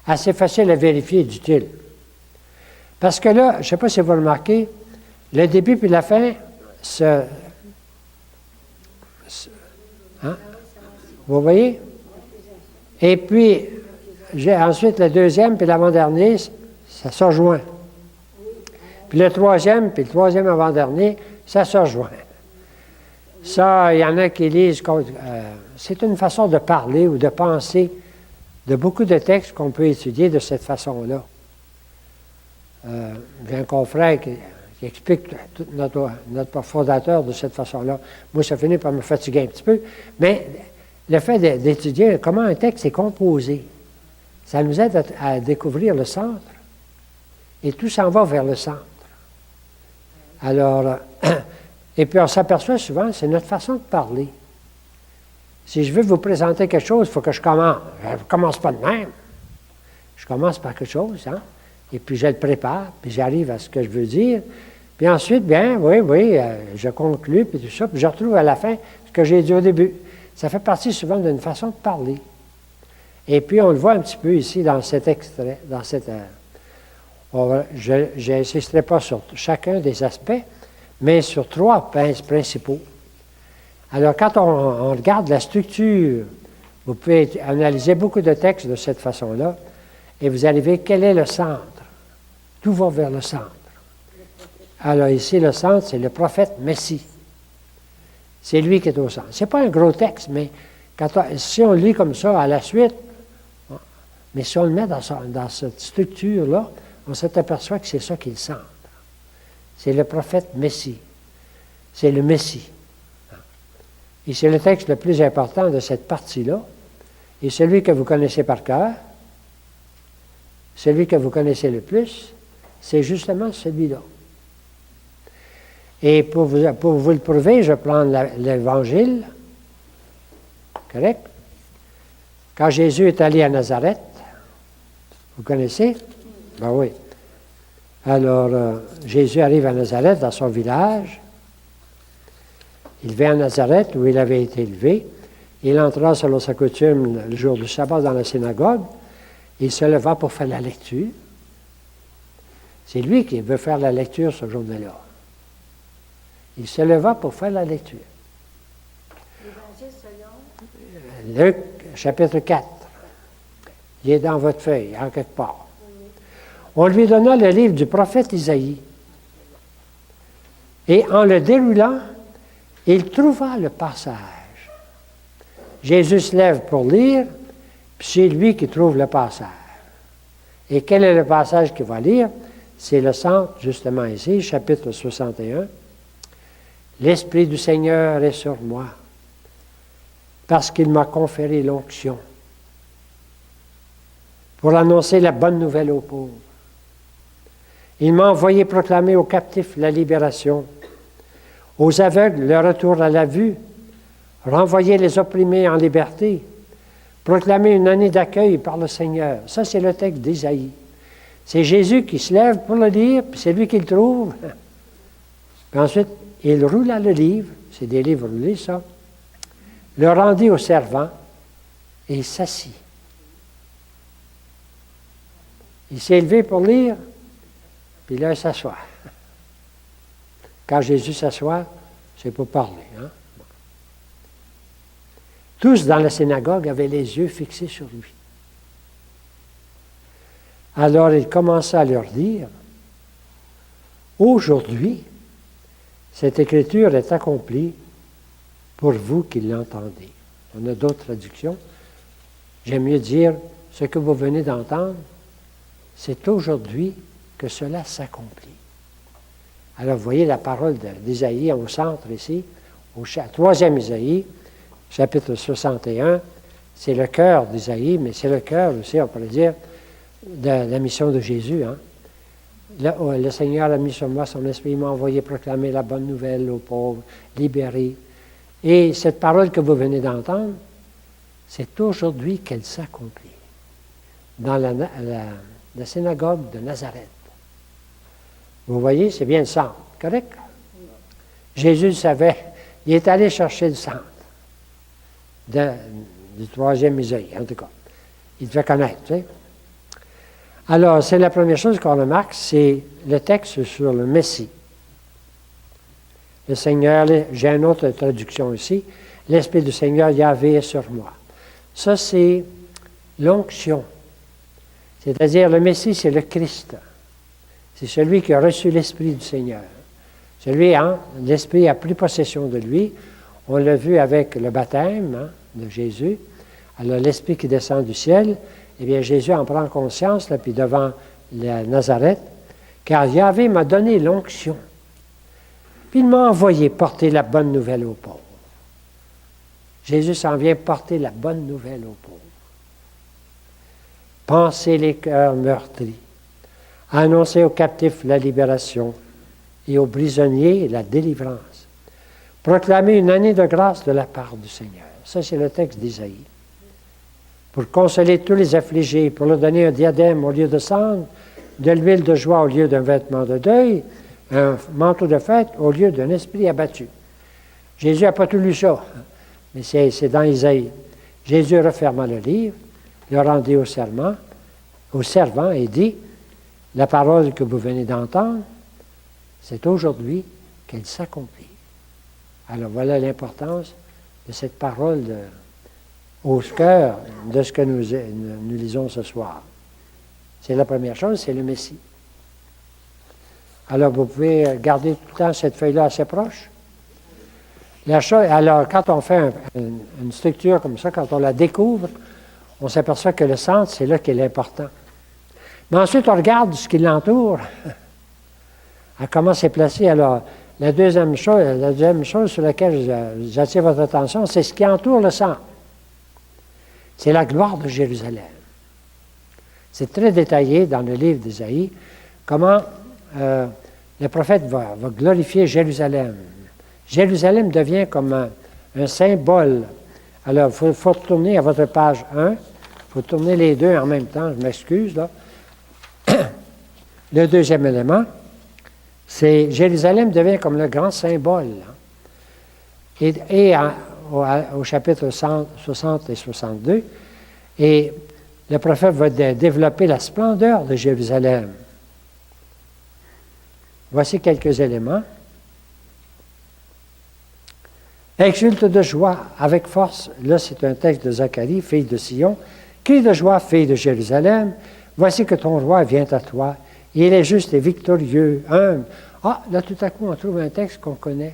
Assez facile à vérifier, dit-il. Parce que là, je ne sais pas si vous remarquez, le début puis la fin, hein? Vous voyez? Et puis, j'ai ensuite le deuxième puis l'avant-dernier, ça se rejoint. Puis le troisième puis le troisième avant-dernier, ça se rejoint. Ça, il y en a qui lisent, c'est une façon de parler ou de penser de beaucoup de textes qu'on peut étudier de cette façon-là. J'ai un confrère qui explique notre fondateur de cette façon-là. Moi, ça finit par me fatiguer un petit peu, mais le fait d'étudier comment un texte est composé, ça nous aide à découvrir le centre, et tout s'en va vers le centre. Alors, et puis on s'aperçoit souvent, c'est notre façon de parler. Si je veux vous présenter quelque chose, il faut que je commence. Je ne commence pas de même. Je commence par quelque chose, hein? Et puis je le prépare, puis j'arrive à ce que je veux dire. Puis ensuite, bien, oui, je conclue, puis tout ça, puis je retrouve à la fin ce que j'ai dit au début. Ça fait partie souvent d'une façon de parler. Et puis on le voit un petit peu ici dans cet extrait, dans cette... je n'insisterai pas sur chacun des aspects, mais sur trois principaux. Alors, quand on regarde la structure, vous pouvez analyser beaucoup de textes de cette façon-là, et vous arrivez, quel est le centre? Tout va vers le centre. Alors ici, le centre, c'est le prophète Messie. C'est lui qui est au centre. Ce n'est pas un gros texte, mais si on le lit comme ça à la suite, mais si on le met dans cette structure-là, on s'aperçoit que c'est ça qui est le centre. C'est le prophète Messie. C'est le Messie. Et c'est le texte le plus important de cette partie-là. Et celui que vous connaissez par cœur, celui que vous connaissez le plus, c'est justement celui-là. Et pour vous le prouver, je prends l'Évangile. Correct? Quand Jésus est allé à Nazareth, Vous connaissez? Ben oui. Alors, Jésus arrive à Nazareth, dans son village. Il vient à Nazareth, où il avait été élevé. Il entra selon sa coutume le jour du sabbat dans la synagogue. Il se leva pour faire la lecture. C'est lui qui veut faire la lecture ce jour-là. Il se leva pour faire la lecture. Luc, chapitre 4. Il est dans votre feuille, en quelque part. On lui donna le livre du prophète Isaïe. Et en le déroulant, il trouva le passage. Jésus se lève pour lire, puis c'est lui qui trouve le passage. Et quel est le passage qu'il va lire? C'est le centre, justement ici, chapitre 61. L'Esprit du Seigneur est sur moi, parce qu'il m'a conféré l'onction pour annoncer la bonne nouvelle aux pauvres. Il m'a envoyé proclamer aux captifs la libération, aux aveugles le retour à la vue, renvoyer les opprimés en liberté, proclamer une année d'accueil par le Seigneur. Ça, c'est le texte d'Isaïe. C'est Jésus qui se lève pour le lire, puis c'est lui qui le trouve. Puis ensuite, il roula le livre, c'est des livres roulés, ça, le rendit au servant et il s'assit. Il s'est levé pour lire, puis là, il s'assoit. Quand Jésus s'assoit, c'est pour parler. Hein? Tous dans la synagogue avaient les yeux fixés sur lui. Alors il commença à leur dire, « Aujourd'hui, cette écriture est accomplie pour vous qui l'entendez. » On a d'autres traductions. J'aime mieux dire, ce que vous venez d'entendre, c'est aujourd'hui que cela s'accomplit. Alors, vous voyez la parole d'Isaïe au centre ici, au troisième Isaïe, chapitre 61. C'est le cœur d'Isaïe, mais c'est le cœur aussi, on pourrait dire, de la mission de Jésus. Hein? Le Seigneur a mis sur moi son esprit, il m'a envoyé proclamer la bonne nouvelle aux pauvres, libérer. Et cette parole que vous venez d'entendre, c'est aujourd'hui qu'elle s'accomplit dans la synagogue de Nazareth. Vous voyez, c'est bien le centre, correct? Jésus le savait. Il est allé chercher le centre du troisième Isaïe, en tout cas. Il devait connaître, tu sais. Alors, c'est la première chose qu'on remarque, c'est le texte sur le Messie. Le Seigneur, j'ai une autre traduction ici, l'Esprit du Seigneur Yahvé est sur moi. Ça, c'est l'onction. C'est-à-dire, le Messie, c'est le Christ. C'est celui qui a reçu l'Esprit du Seigneur. Celui, hein, l'Esprit a pris possession de lui. On l'a vu avec le baptême hein, de Jésus. Alors, l'Esprit qui descend du ciel, eh bien, Jésus en prend conscience, là, puis devant la Nazareth, car Yahvé m'a donné l'onction. Puis il m'a envoyé porter la bonne nouvelle aux pauvres. Jésus s'en vient porter la bonne nouvelle aux pauvres. Panser les cœurs meurtris, annoncer aux captifs la libération et aux prisonniers la délivrance, proclamer une année de grâce de la part du Seigneur. Ça, c'est le texte d'Isaïe. Pour consoler tous les affligés, pour leur donner un diadème au lieu de cendre, de l'huile de joie au lieu d'un vêtement de deuil, un manteau de fête au lieu d'un esprit abattu. Jésus n'a pas tout lu ça, mais c'est dans Isaïe. Jésus referma le livre, le rendit au servant et dit, la parole que vous venez d'entendre, c'est aujourd'hui qu'elle s'accomplit. Alors voilà l'importance de cette parole au cœur de ce que nous lisons ce soir. C'est la première chose, c'est le Messie. Alors, vous pouvez garder tout le temps cette feuille-là assez proche. Alors, quand on fait une structure comme ça, quand on la découvre, on s'aperçoit que le centre, c'est là qu'elle est important. Mais ensuite, on regarde ce qui l'entoure. Comment c'est placé. Alors, la deuxième chose sur laquelle j'attire votre attention, c'est ce qui entoure le centre. C'est la gloire de Jérusalem. C'est très détaillé dans le livre d'Isaïe, comment le prophète va glorifier Jérusalem. Jérusalem devient comme un symbole. Alors, il faut retourner à votre page 1. Il faut tourner les deux en même temps, je m'excuse, là. Le deuxième élément, c'est Jérusalem devient comme le grand symbole. Et au chapitre 60 et 62, et le prophète va développer la splendeur de Jérusalem. Voici quelques éléments. Exulte de joie avec force. Là, c'est un texte de Zacharie, fille de Sion. Crie de joie, fille de Jérusalem. Voici que ton roi vient à toi. Il est juste et victorieux, humble. Ah, là, tout à coup, on trouve un texte qu'on connaît.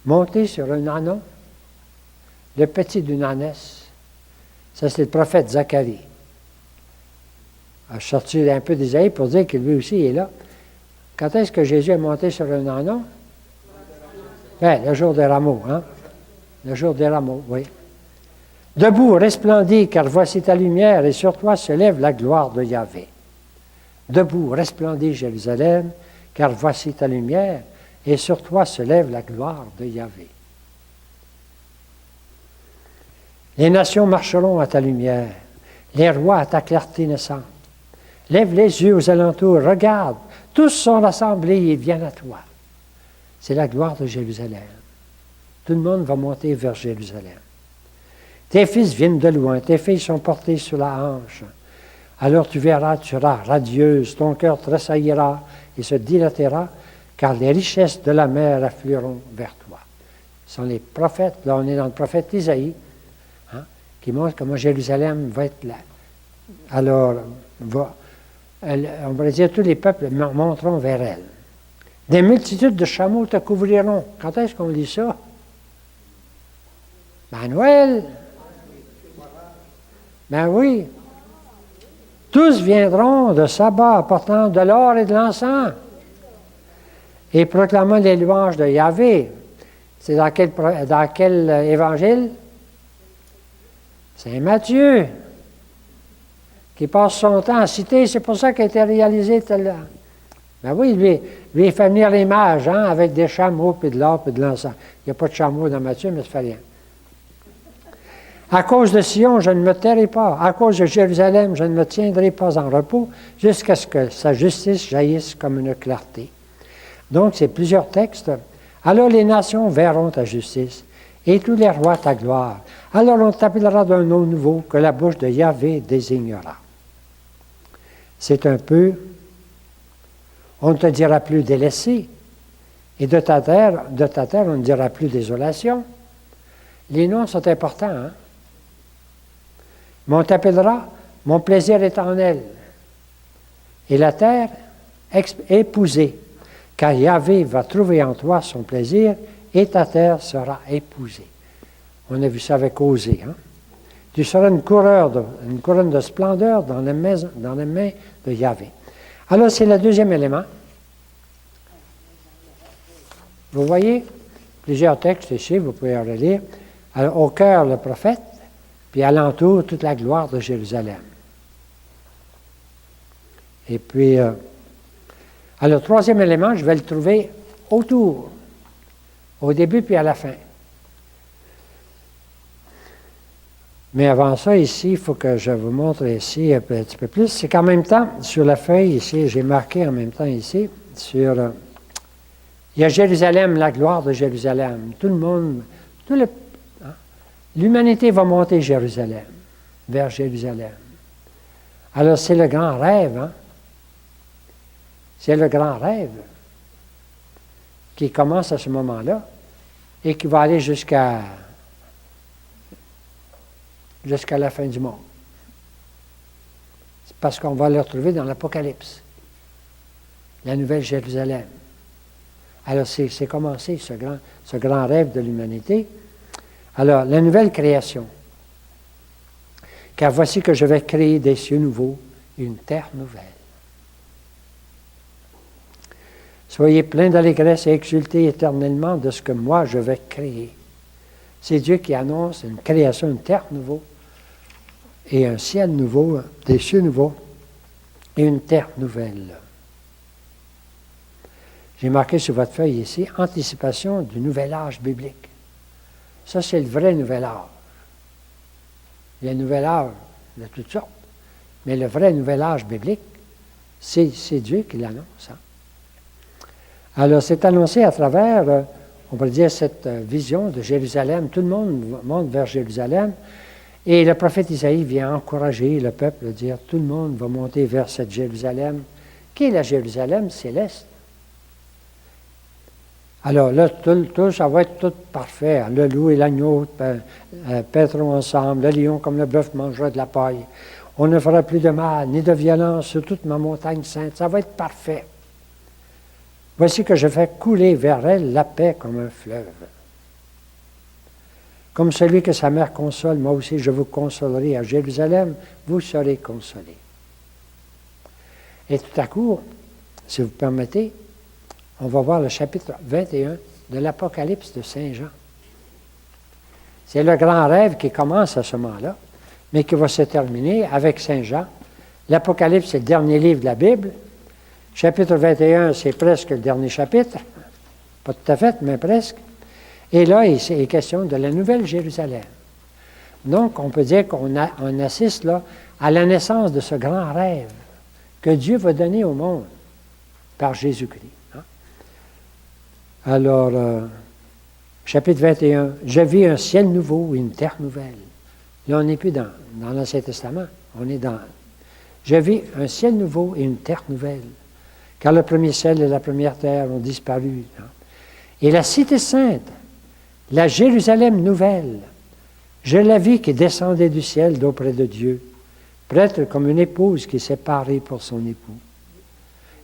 Monté sur un ânon, le petit d'une ânesse. Ça, c'est le prophète Zacharie. Je suis sorti un peu d'Isaïe pour dire que lui aussi est là. Quand est-ce que Jésus est monté sur un ânon? Bien, le jour des rameaux, hein? Le jour des rameaux, oui. Debout, resplendis, car voici ta lumière, et sur toi se lève la gloire de Yahvé. Debout, resplendis, Jérusalem, car voici ta lumière, et sur toi se lève la gloire de Yahvé. Les nations marcheront à ta lumière, les rois à ta clarté naissante. Lève les yeux aux alentours, regarde, tous sont rassemblés et viennent à toi. C'est la gloire de Jérusalem. Tout le monde va monter vers Jérusalem. Tes fils viennent de loin, tes filles sont portées sur la hanche. Alors tu verras, tu seras radieuse, ton cœur tressaillira et se dilatera, car les richesses de la mer afflueront vers toi. Ce sont les prophètes, là on est dans le prophète Isaïe, hein, qui montre comment Jérusalem va être là. Alors, on va dire, tous les peuples monteront vers elle. Des multitudes de chameaux te couvriront. Quand est-ce qu'on lit ça? Ben, Noël. Ben oui. Tous viendront de Saba apportant de l'or et de l'encens et proclamant les louanges de Yahvé. C'est dans quel évangile? Saint Matthieu, qui passe son temps à citer. C'est pour ça qu'il a été réalisé tel. Ben oui, lui, il fait venir les mages, hein, avec des chameaux, puis de l'or, puis de l'encens. Il n'y a pas de chameaux dans Matthieu, mais ça ne fait rien. À cause de Sion, je ne me tairai pas. À cause de Jérusalem, je ne me tiendrai pas en repos, jusqu'à ce que sa justice jaillisse comme une clarté. Donc, c'est plusieurs textes. Alors les nations verront ta justice, et tous les rois ta gloire. Alors on t'appellera d'un nom nouveau que la bouche de Yahvé désignera. C'est un peu... On ne te dira plus délaissé, et de ta terre, on ne dira plus désolation. Les noms sont importants, hein? Mais on t'appellera, mon plaisir est en elle, et la terre épousée, car Yahvé va trouver en toi son plaisir, et ta terre sera épousée. On a vu ça avec Osée, hein? Tu seras une couronne de splendeur dans les mains de Yahvé. Alors, c'est le deuxième élément. Vous voyez plusieurs textes ici, vous pouvez en relire. Alors, au cœur, le prophète, puis alentour, toute la gloire de Jérusalem. Et puis, alors, le troisième élément, je vais le trouver autour, au début puis à la fin. Mais avant ça, ici, il faut que je vous montre ici un petit peu plus. C'est qu'en même temps, sur la feuille, ici, j'ai marqué en même temps ici, sur... il y a Jérusalem, la gloire de Jérusalem. Tout le monde, l'humanité va monter Jérusalem, vers Jérusalem. Alors, c'est le grand rêve, hein? C'est le grand rêve qui commence à ce moment-là et qui va aller jusqu'à la fin du monde. C'est parce qu'on va le retrouver dans l'Apocalypse, la nouvelle Jérusalem. Alors, c'est commencé, ce grand rêve de l'humanité. Alors, la nouvelle création. Car voici que je vais créer des cieux nouveaux, une terre nouvelle. Soyez pleins d'allégresse et exultez éternellement de ce que moi je vais créer. C'est Dieu qui annonce une création, une terre nouvelle, et un ciel nouveau, des cieux nouveaux, et une terre nouvelle. J'ai marqué sur votre feuille ici, anticipation du nouvel âge biblique. Ça, c'est le vrai nouvel âge. Il y a un nouvel âge de toutes sortes, mais le vrai nouvel âge biblique, C'est Dieu qui l'annonce. Hein. Alors, c'est annoncé à travers, on pourrait dire, cette vision de Jérusalem. Tout le monde monte vers Jérusalem. Et le prophète Isaïe vient encourager le peuple, dire tout le monde va monter vers cette Jérusalem, qui est la Jérusalem céleste. Alors là, tout ça va être tout parfait. Le loup et l'agneau paîtront ensemble, le lion comme le bœuf mangera de la paille. On ne fera plus de mal, ni de violence sur toute ma montagne sainte. Ça va être parfait. Voici que je fais couler vers elle la paix comme un fleuve. Comme celui que sa mère console, moi aussi je vous consolerai à Jérusalem, vous serez consolés. Et tout à coup, si vous permettez, on va voir le chapitre 21 de l'Apocalypse de Saint Jean. C'est le grand rêve qui commence à ce moment-là, mais qui va se terminer avec Saint Jean. L'Apocalypse, c'est le dernier livre de la Bible. Chapitre 21, c'est presque le dernier chapitre. Pas tout à fait, mais presque. Et là, il est question de la Nouvelle Jérusalem. Donc, on peut dire qu'on assiste là à la naissance de ce grand rêve que Dieu va donner au monde par Jésus-Christ. Alors, chapitre 21, « Je vis un ciel nouveau et une terre nouvelle. » Là, on n'est plus dans l'Ancien Testament, on est dans « Je vis un ciel nouveau et une terre nouvelle, car le premier ciel et la première terre ont disparu. » Et la cité sainte, la Jérusalem nouvelle, je la vis qui descendait du ciel d'auprès de Dieu, prête comme une épouse qui s'est parée pour son époux.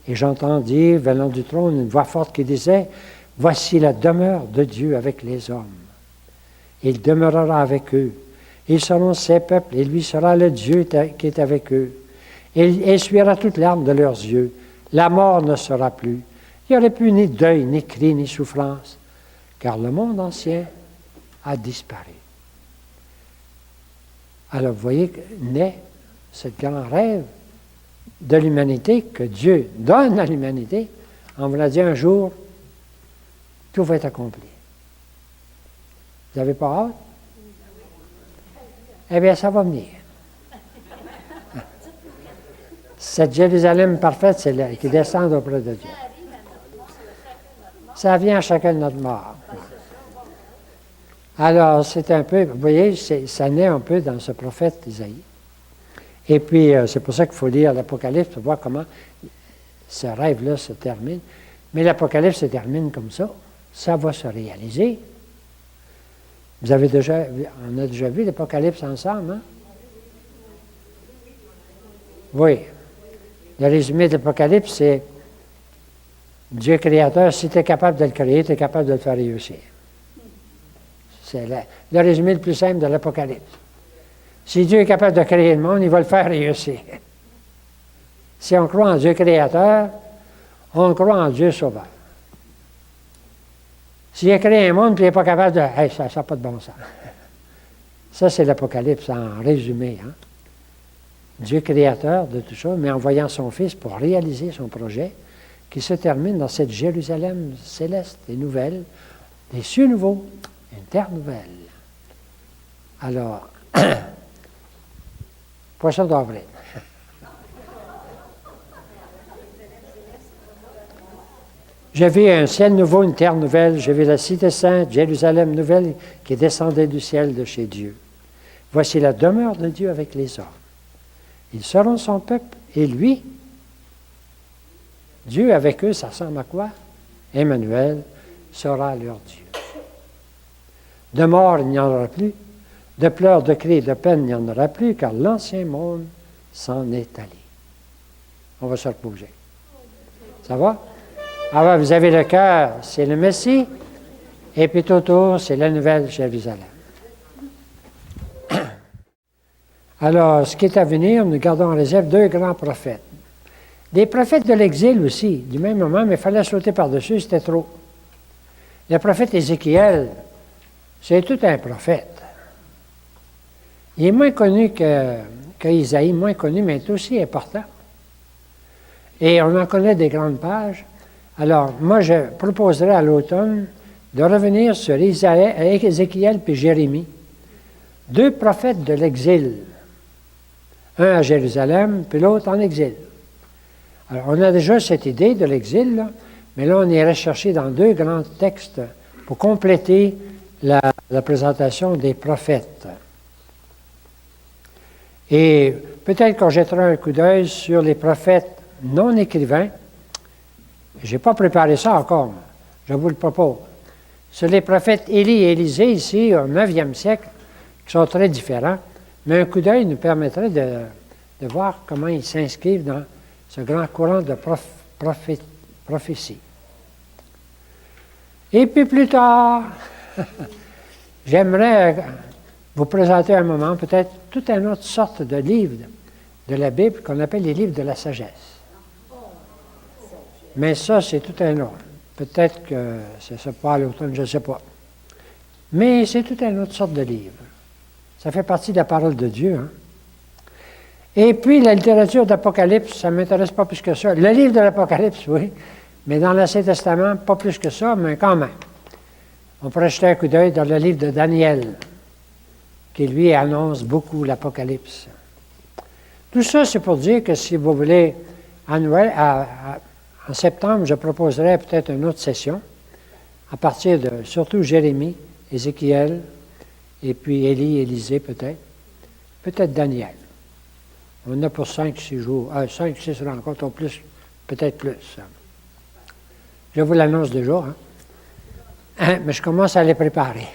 Et j'entendis, venant du trône, une voix forte qui disait, « Voici la demeure de Dieu avec les hommes. Il demeurera avec eux. Ils seront ses peuples, et lui sera le Dieu qui est avec eux. Il essuiera toute larme de leurs yeux. La mort ne sera plus. Il n'y aurait plus ni deuil, ni cri, ni souffrance, car le monde ancien a disparu. » Alors, vous voyez, naît ce grand rêve de l'humanité que Dieu donne à l'humanité en voulant dire un jour, tout va être accompli. Vous n'avez pas hâte? Eh bien, ça va venir. Cette Jérusalem parfaite, c'est là, qui descend auprès de Dieu. Ça vient à chacun de notre mort. Alors, c'est un peu, vous voyez, ça naît un peu dans ce prophète Isaïe. Et puis, c'est pour ça qu'il faut lire l'Apocalypse pour voir comment ce rêve-là se termine. Mais l'Apocalypse se termine comme ça. Ça va se réaliser. On a déjà vu l'Apocalypse ensemble, hein? Oui. Le résumé de l'Apocalypse, c'est Dieu créateur, si tu es capable de le créer, tu es capable de le faire réussir. C'est le résumé le plus simple de l'Apocalypse. Si Dieu est capable de créer le monde, il va le faire réussir. Si on croit en Dieu créateur, on croit en Dieu sauveur. S'il a créé un monde et il n'est pas capable de... Hey, ça n'a pas de bon sens. Ça, c'est l'Apocalypse en résumé. Hein? Dieu créateur de tout ça, mais envoyant son Fils pour réaliser son projet, qui se termine dans cette Jérusalem céleste et nouvelle, des cieux nouveaux, une terre nouvelle. Alors, poisson d'avril. J'ai vu un ciel nouveau, une terre nouvelle. J'ai vu la cité sainte, Jérusalem nouvelle, qui descendait du ciel de chez Dieu. Voici la demeure de Dieu avec les hommes. Ils seront son peuple, et lui, Dieu avec eux, ça ressemble à quoi? Emmanuel sera leur Dieu. De mort, il n'y en aura plus. De pleurs, de cris, de peine, il n'y en aura plus, car l'ancien monde s'en est allé. On va se reposer. Ça va? Alors, vous avez le cœur, c'est le Messie, et puis tout autour, c'est la nouvelle Jérusalem. Alors, ce qui est à venir, nous gardons en réserve deux grands prophètes. Des prophètes de l'exil aussi, du même moment, mais il fallait sauter par-dessus, c'était trop. Le prophète Ézéchiel, c'est tout un prophète. Il est moins connu qu'Isaïe, moins connu, mais il est aussi important. Et on en connaît des grandes pages. Alors, moi, je proposerais à l'automne de revenir sur Ézéchiel puis Jérémie, deux prophètes de l'exil. Un à Jérusalem, puis l'autre en exil. Alors, on a déjà cette idée de l'exil, là, mais là, on irait chercher dans 2 grands textes pour compléter la présentation des prophètes. Et peut-être qu'on jettera un coup d'œil sur les prophètes non écrivains. Je n'ai pas préparé ça encore, je vous le propose. Sur les prophètes Élie et Élisée, ici, au 9e siècle, qui sont très différents, mais un coup d'œil nous permettrait de voir comment ils s'inscrivent dans ce grand courant de prophétie. Et puis plus tard, j'aimerais vous présenter un moment peut-être toute une autre sorte de livre de la Bible qu'on appelle les livres de la sagesse. Mais ça, c'est tout un autre. Peut-être que c'est ça pas à l'automne, je ne sais pas. Mais c'est toute une autre sorte de livre. Ça fait partie de la parole de Dieu. Hein? Et puis, la littérature d'Apocalypse, ça ne m'intéresse pas plus que ça. Le livre de l'Apocalypse, oui, mais dans l'Ancien Testament, pas plus que ça, mais quand même. On pourrait jeter un coup d'œil dans le livre de Daniel, qui lui annonce beaucoup l'Apocalypse. Tout ça, c'est pour dire que si vous voulez, en septembre, je proposerai peut-être une autre session, à partir de surtout Jérémie, Ézéchiel, et puis Élie, Élisée peut-être Daniel. On a pour 5-6 jours, 5-6 rencontres au plus, peut-être plus. Je vous l'annonce déjà, mais je commence à les préparer.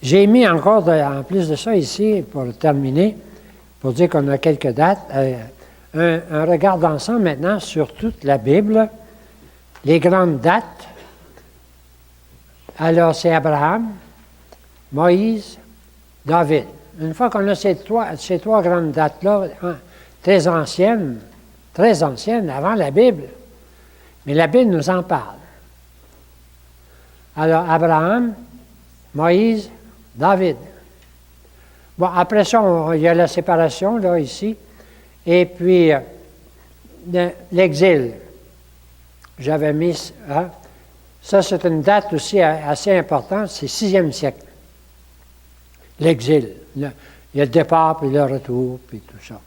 J'ai mis encore, en plus de ça ici, pour terminer, pour dire qu'on a quelques dates, un regard d'ensemble maintenant sur toute la Bible, les grandes dates. Alors, c'est Abraham, Moïse, David. Une fois qu'on a ces trois grandes dates-là, très anciennes, avant la Bible, mais la Bible nous en parle. Alors, Abraham, Moïse, David. Bon, après ça, il y a la séparation, là, ici, et puis l'exil. J'avais mis, ça c'est une date aussi assez importante, c'est 6e siècle. L'exil. Il y a le départ, puis le retour, puis tout ça.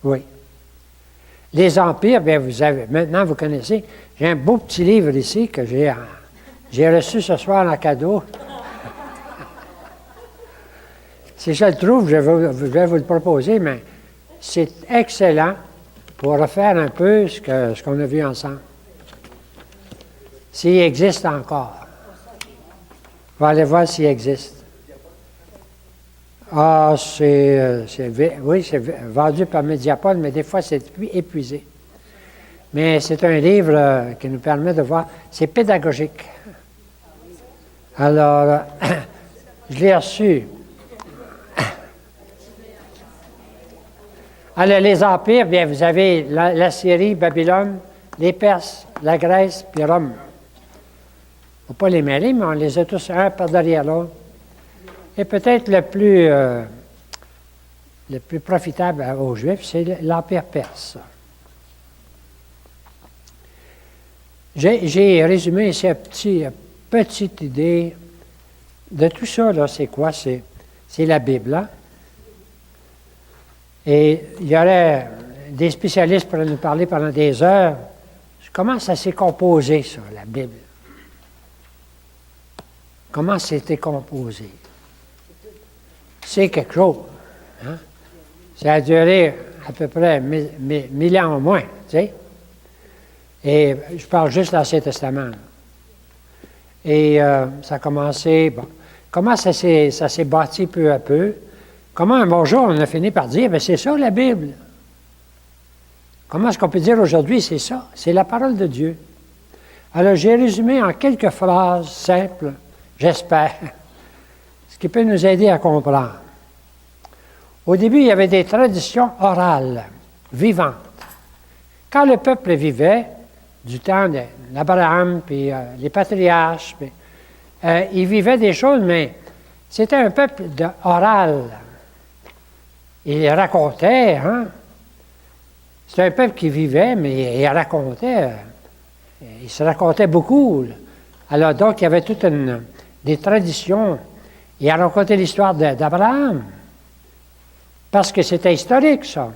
Oui. Les empires, bien, maintenant vous connaissez, j'ai un beau petit livre ici que j'ai reçu ce soir en cadeau. Si je le trouve, je vais vous le proposer, mais c'est excellent pour refaire un peu ce qu'on a vu ensemble. S'il existe encore. On va aller voir s'il existe. Ah, c'est vendu par Mediapol, mais des fois, c'est épuisé. Mais c'est un livre qui nous permet de voir. C'est pédagogique. Alors, je l'ai reçu. Alors, les empires, bien, vous avez la Syrie, Babylone, les Perses, la Grèce, puis Rome. Il ne faut pas les mêler, mais on les a tous un par derrière l'autre. Et peut-être le plus profitable aux Juifs, c'est l'Empire perse. J'ai résumé ici une petite idée de tout ça, là. C'est quoi? C'est la Bible, là. Et il y aurait des spécialistes pour nous parler pendant des heures. Comment ça s'est composé, ça, la Bible? Comment c'était composé? C'est quelque chose. Hein? Ça a duré à peu près 1000 ans au moins, tu sais. Et je parle juste de l'Ancien Testament. Et ça a commencé, bon. Comment ça s'est bâti peu à peu? Comment un bon jour on a fini par dire, bien c'est ça la Bible. Comment est-ce qu'on peut dire aujourd'hui, c'est ça? C'est la parole de Dieu. Alors j'ai résumé en quelques phrases simples, j'espère, ce qui peut nous aider à comprendre. Au début, il y avait des traditions orales, vivantes. Quand le peuple vivait, du temps d'Abraham, puis les patriarches, puis, ils vivaient des choses, mais c'était un peuple oral. Ils racontaient, hein? C'était un peuple qui vivait, mais il racontait. Il se racontait beaucoup. Alors, donc, il y avait toutes des traditions. Il a raconté l'histoire d'Abraham. Parce que c'était historique, ça.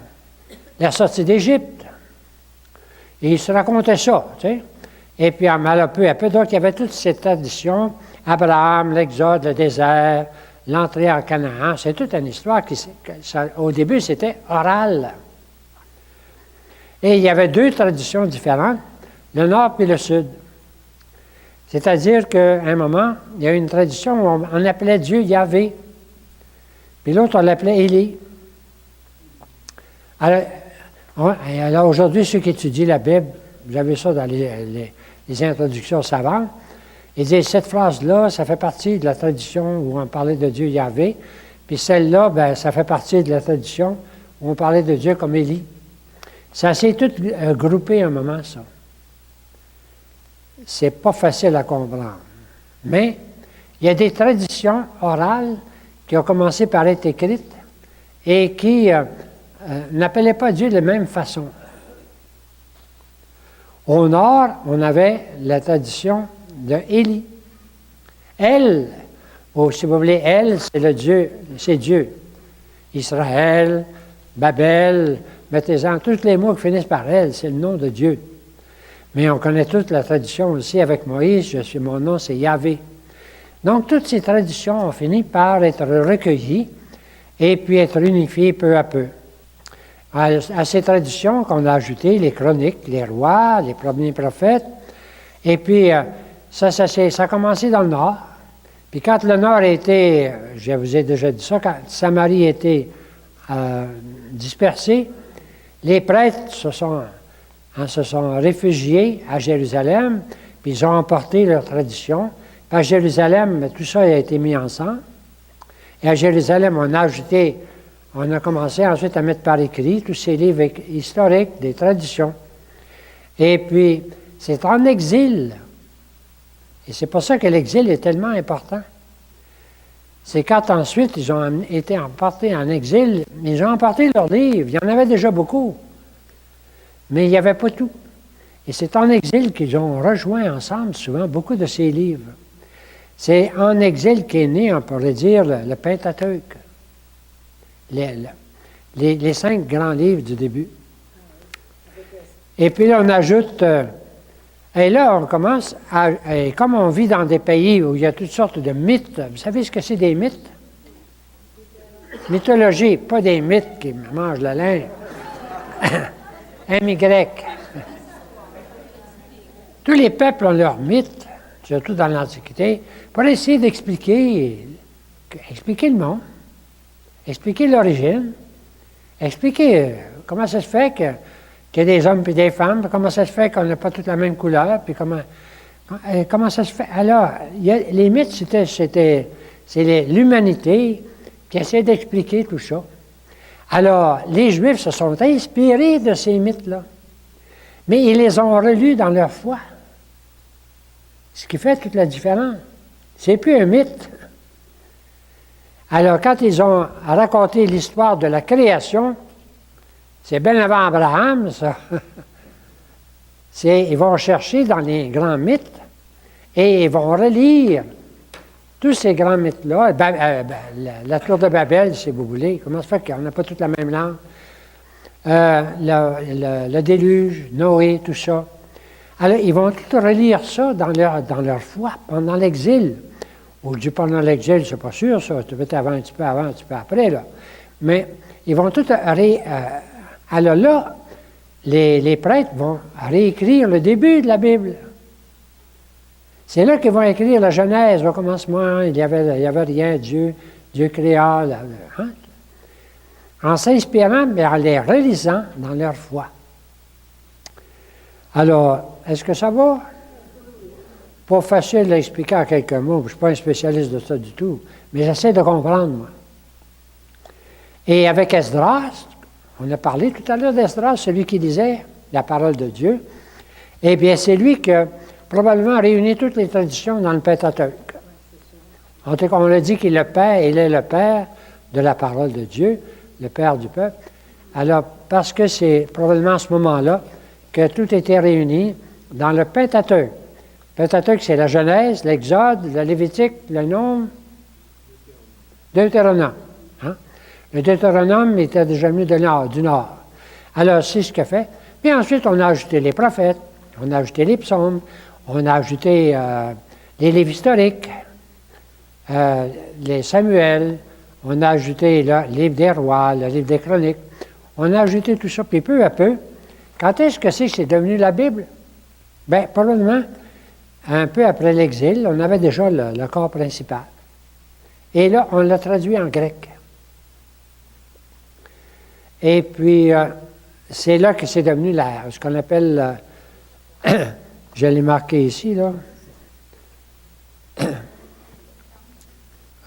La sortie d'Égypte. Et ils se racontaient ça, tu sais. Et puis, peu à peu, donc, il y avait toutes ces traditions. Abraham, l'Exode, le désert, l'entrée en Canaan. C'est toute une histoire au début, c'était oral. Et il y avait deux traditions différentes, le nord et le sud. C'est-à-dire qu'à un moment, il y a une tradition où on appelait Dieu Yahvé. Puis l'autre, on l'appelait Élie. Alors aujourd'hui, ceux qui étudient la Bible, vous avez ça dans les introductions savantes, ils disent cette phrase-là, ça fait partie de la tradition où on parlait de Dieu Yahvé, puis celle-là, ben, ça fait partie de la tradition où on parlait de Dieu comme Élie. Ça s'est tout groupé à un moment, ça. C'est pas facile à comprendre. Mais il y a des traditions orales qui ont commencé par être écrites et qui n'appelaient pas Dieu de la même façon. Au nord, on avait la tradition de Élie. Elle, ou si vous voulez, elle, c'est Dieu. Israël, Babel, mettez-en tous les mots qui finissent par elle, c'est le nom de Dieu. Mais on connaît toute la tradition aussi avec Moïse, mon nom c'est Yahvé. Donc toutes ces traditions ont fini par être recueillies et puis être unifiées peu à peu. À ces traditions qu'on a ajoutées les chroniques, les rois, les premiers prophètes, et puis ça a commencé dans le nord. Puis quand le nord a été, je vous ai déjà dit ça, quand Samarie a été dispersée, les prêtres se sont réfugiés à Jérusalem, puis ils ont emporté leur tradition. À Jérusalem, tout ça a été mis ensemble. Et à Jérusalem, on a commencé ensuite à mettre par écrit tous ces livres historiques, des traditions. Et puis, c'est en exil. Et c'est pour ça que l'exil est tellement important. C'est quand ensuite ils ont été emportés en exil, ils ont emporté leurs livres. Il y en avait déjà beaucoup. Mais il n'y avait pas tout. Et c'est en exil qu'ils ont rejoint ensemble souvent beaucoup de ces livres. C'est en exil qu'est né, on pourrait dire, le Pentateuque. Les 5 grands livres du début. Et puis là, on ajoute... et là, on commence et comme on vit dans des pays où il y a toutes sortes de mythes, vous savez ce que c'est des mythes? Mythologie, pas des mythes qui mangent la laine. MY. Tous les peuples ont leurs mythes, surtout dans l'Antiquité, pour essayer d'expliquer le monde, expliquer l'origine, expliquer comment ça se fait qu'il y a des hommes et des femmes, comment ça se fait qu'on n'a pas toute la même couleur, puis comment ça se fait. Alors, les mythes, c'est l'humanité qui essaie d'expliquer tout ça. Alors, les Juifs se sont inspirés de ces mythes-là, mais ils les ont relus dans leur foi. Ce qui fait toute la différence. C'est plus un mythe. Alors, quand ils ont raconté l'histoire de la création, c'est bien avant Abraham, ça. Ils vont chercher dans les grands mythes et ils vont relire tous ces grands mythes-là. La tour de Babel, si vous voulez. Comment ça fait qu'on n'a pas toute la même langue? Le déluge, Noé, tout ça. Alors, ils vont tout relire ça dans leur foi, pendant l'exil. Ou je dis pendant l'exil, c'est pas sûr, ça. Tu peux être avant, un petit peu après, là. Mais ils vont tout alors là, les prêtres vont réécrire le début de la Bible. C'est là qu'ils vont écrire la Genèse, au commencement, il y avait rien, Dieu créa. En s'inspirant, mais en les relisant dans leur foi. Alors, est-ce que ça va? Pas facile d'expliquer en quelques mots, je ne suis pas un spécialiste de ça du tout, mais j'essaie de comprendre, moi. Et avec Esdras, on a parlé tout à l'heure d'Esdras, celui qui disait la parole de Dieu. Eh bien, c'est lui qui a probablement réuni toutes les traditions dans le Pentateuque. En tout cas, on a dit qu'il est le Père de la parole de Dieu, le Père du peuple. Alors, parce que c'est probablement à ce moment-là que tout était réuni dans le Pentateuque. Le Pentateuque, c'est la Genèse, l'Exode, le Lévitique, le Nombre, Deutéronome. Le Deutéronome était déjà venu du Nord. Alors, c'est ce qu'il fait. Puis ensuite, on a ajouté les prophètes, on a ajouté les psaumes, on a ajouté les livres historiques, les Samuel, on a ajouté le livre des rois, le livre des chroniques. On a ajouté tout ça, puis peu à peu, quand est-ce que c'est devenu la Bible? Bien, probablement, un peu après l'exil, on avait déjà le corps principal. Et là, on l'a traduit en grec. Et puis, c'est là que c'est devenu ce qu'on appelle, je l'ai marqué ici, là.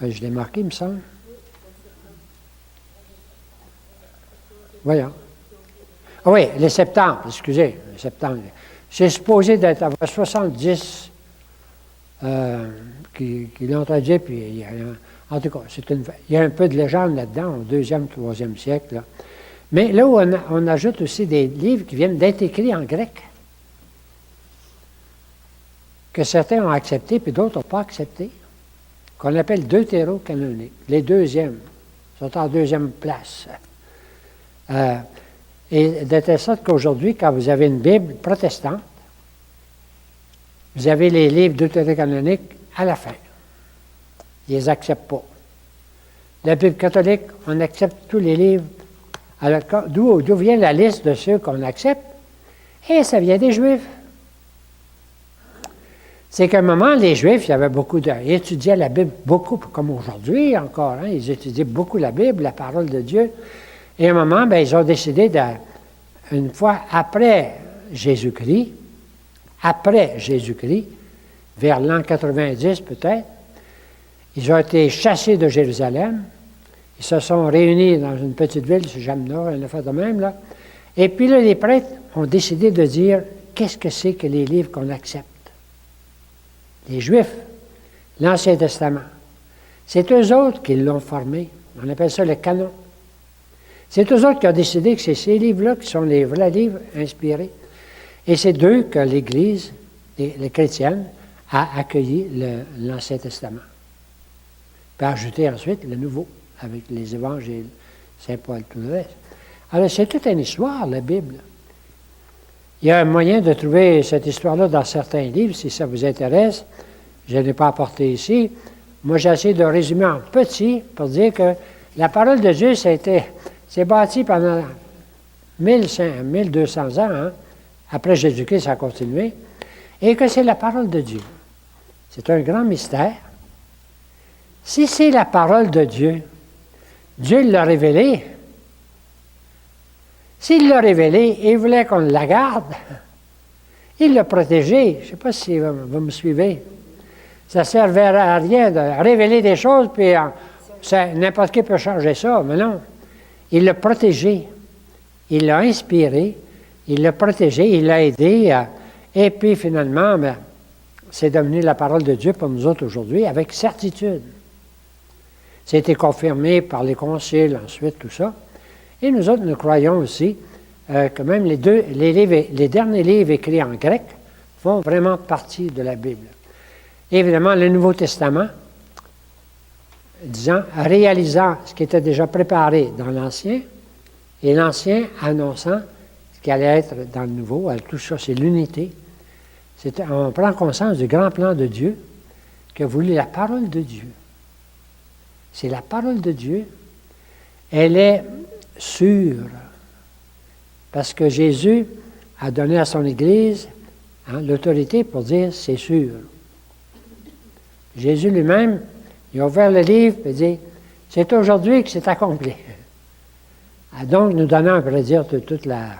Je l'ai marqué, il me semble. Voyons. Ah oui, les septembre, excusez, les septembre. C'est supposé d'être à 70 qui l'ont traduit, puis en tout cas, il y a un peu de légende là-dedans, au 2e, 3e siècle. Là. Mais là où on ajoute aussi des livres qui viennent d'être écrits en grec, que certains ont accepté, puis d'autres n'ont pas accepté, qu'on appelle deutérocanoniques, les deuxièmes, sont en deuxième place. Et de telle sorte qu'aujourd'hui, quand vous avez une Bible protestante, vous avez les livres deutérocanoniques à la fin. Ils ne les acceptent pas. La Bible catholique, on accepte tous les livres. Alors, d'où vient la liste de ceux qu'on accepte? Et ça vient des Juifs. C'est qu'à un moment, les Juifs, il y avait ils étudiaient la Bible beaucoup, comme aujourd'hui encore. Hein, ils étudiaient beaucoup la Bible, la parole de Dieu. Et à un moment, bien, ils ont décidé, une fois après Jésus-Christ, vers l'an 90 peut-être, ils ont été chassés de Jérusalem. Ils se sont réunis dans une petite ville, c'est Jamna, une affaire de même, là. Et puis là, les prêtres ont décidé de dire, qu'est-ce que c'est que les livres qu'on accepte? Les Juifs, l'Ancien Testament. C'est eux autres qui l'ont formé. On appelle ça le canon. C'est eux autres qui ont décidé que c'est ces livres-là qui sont les vrais livres inspirés. Et c'est d'eux que l'Église, les chrétiennes, a accueilli l'Ancien Testament. Puis a ajouté ensuite le Nouveau, avec les évangiles, Saint Paul, tout le reste. Alors, c'est toute une histoire, la Bible. Il y a un moyen de trouver cette histoire-là dans certains livres, si ça vous intéresse. Je ne l'ai pas apporté ici. Moi, j'ai essayé de résumer en petit pour dire que la parole de Dieu, c'est bâti pendant 1200 ans. Hein? Après Jésus-Christ, ça a continué. Et que c'est la parole de Dieu. C'est un grand mystère. Si c'est la parole de Dieu, Dieu l'a révélée. S'il l'a révélée et il voulait qu'on la garde, il l'a protégée. Je ne sais pas si vous me suivez. Ça ne servait à rien de révéler des choses, puis n'importe qui peut changer ça, mais non. Il l'a protégé. Il l'a inspiré. Il l'a protégé. Il l'a aidé. Et puis finalement, c'est devenu la parole de Dieu pour nous autres aujourd'hui avec certitude. C'était confirmé par les conciles, ensuite, tout ça. Et nous autres, nous croyons aussi que même les derniers livres écrits en grec font vraiment partie de la Bible. Évidemment, le Nouveau Testament, réalisant ce qui était déjà préparé dans l'Ancien, et l'Ancien annonçant ce qui allait être dans le Nouveau. Alors, tout ça, c'est l'unité. On prend conscience du grand plan de Dieu que voulait la parole de Dieu. C'est la parole de Dieu. Elle est sûre. Parce que Jésus a donné à son Église l'autorité pour dire c'est sûr. Jésus lui-même, il a ouvert le livre et dit c'est aujourd'hui que c'est accompli. Donc, nous donnant, on pourrait dire, toute la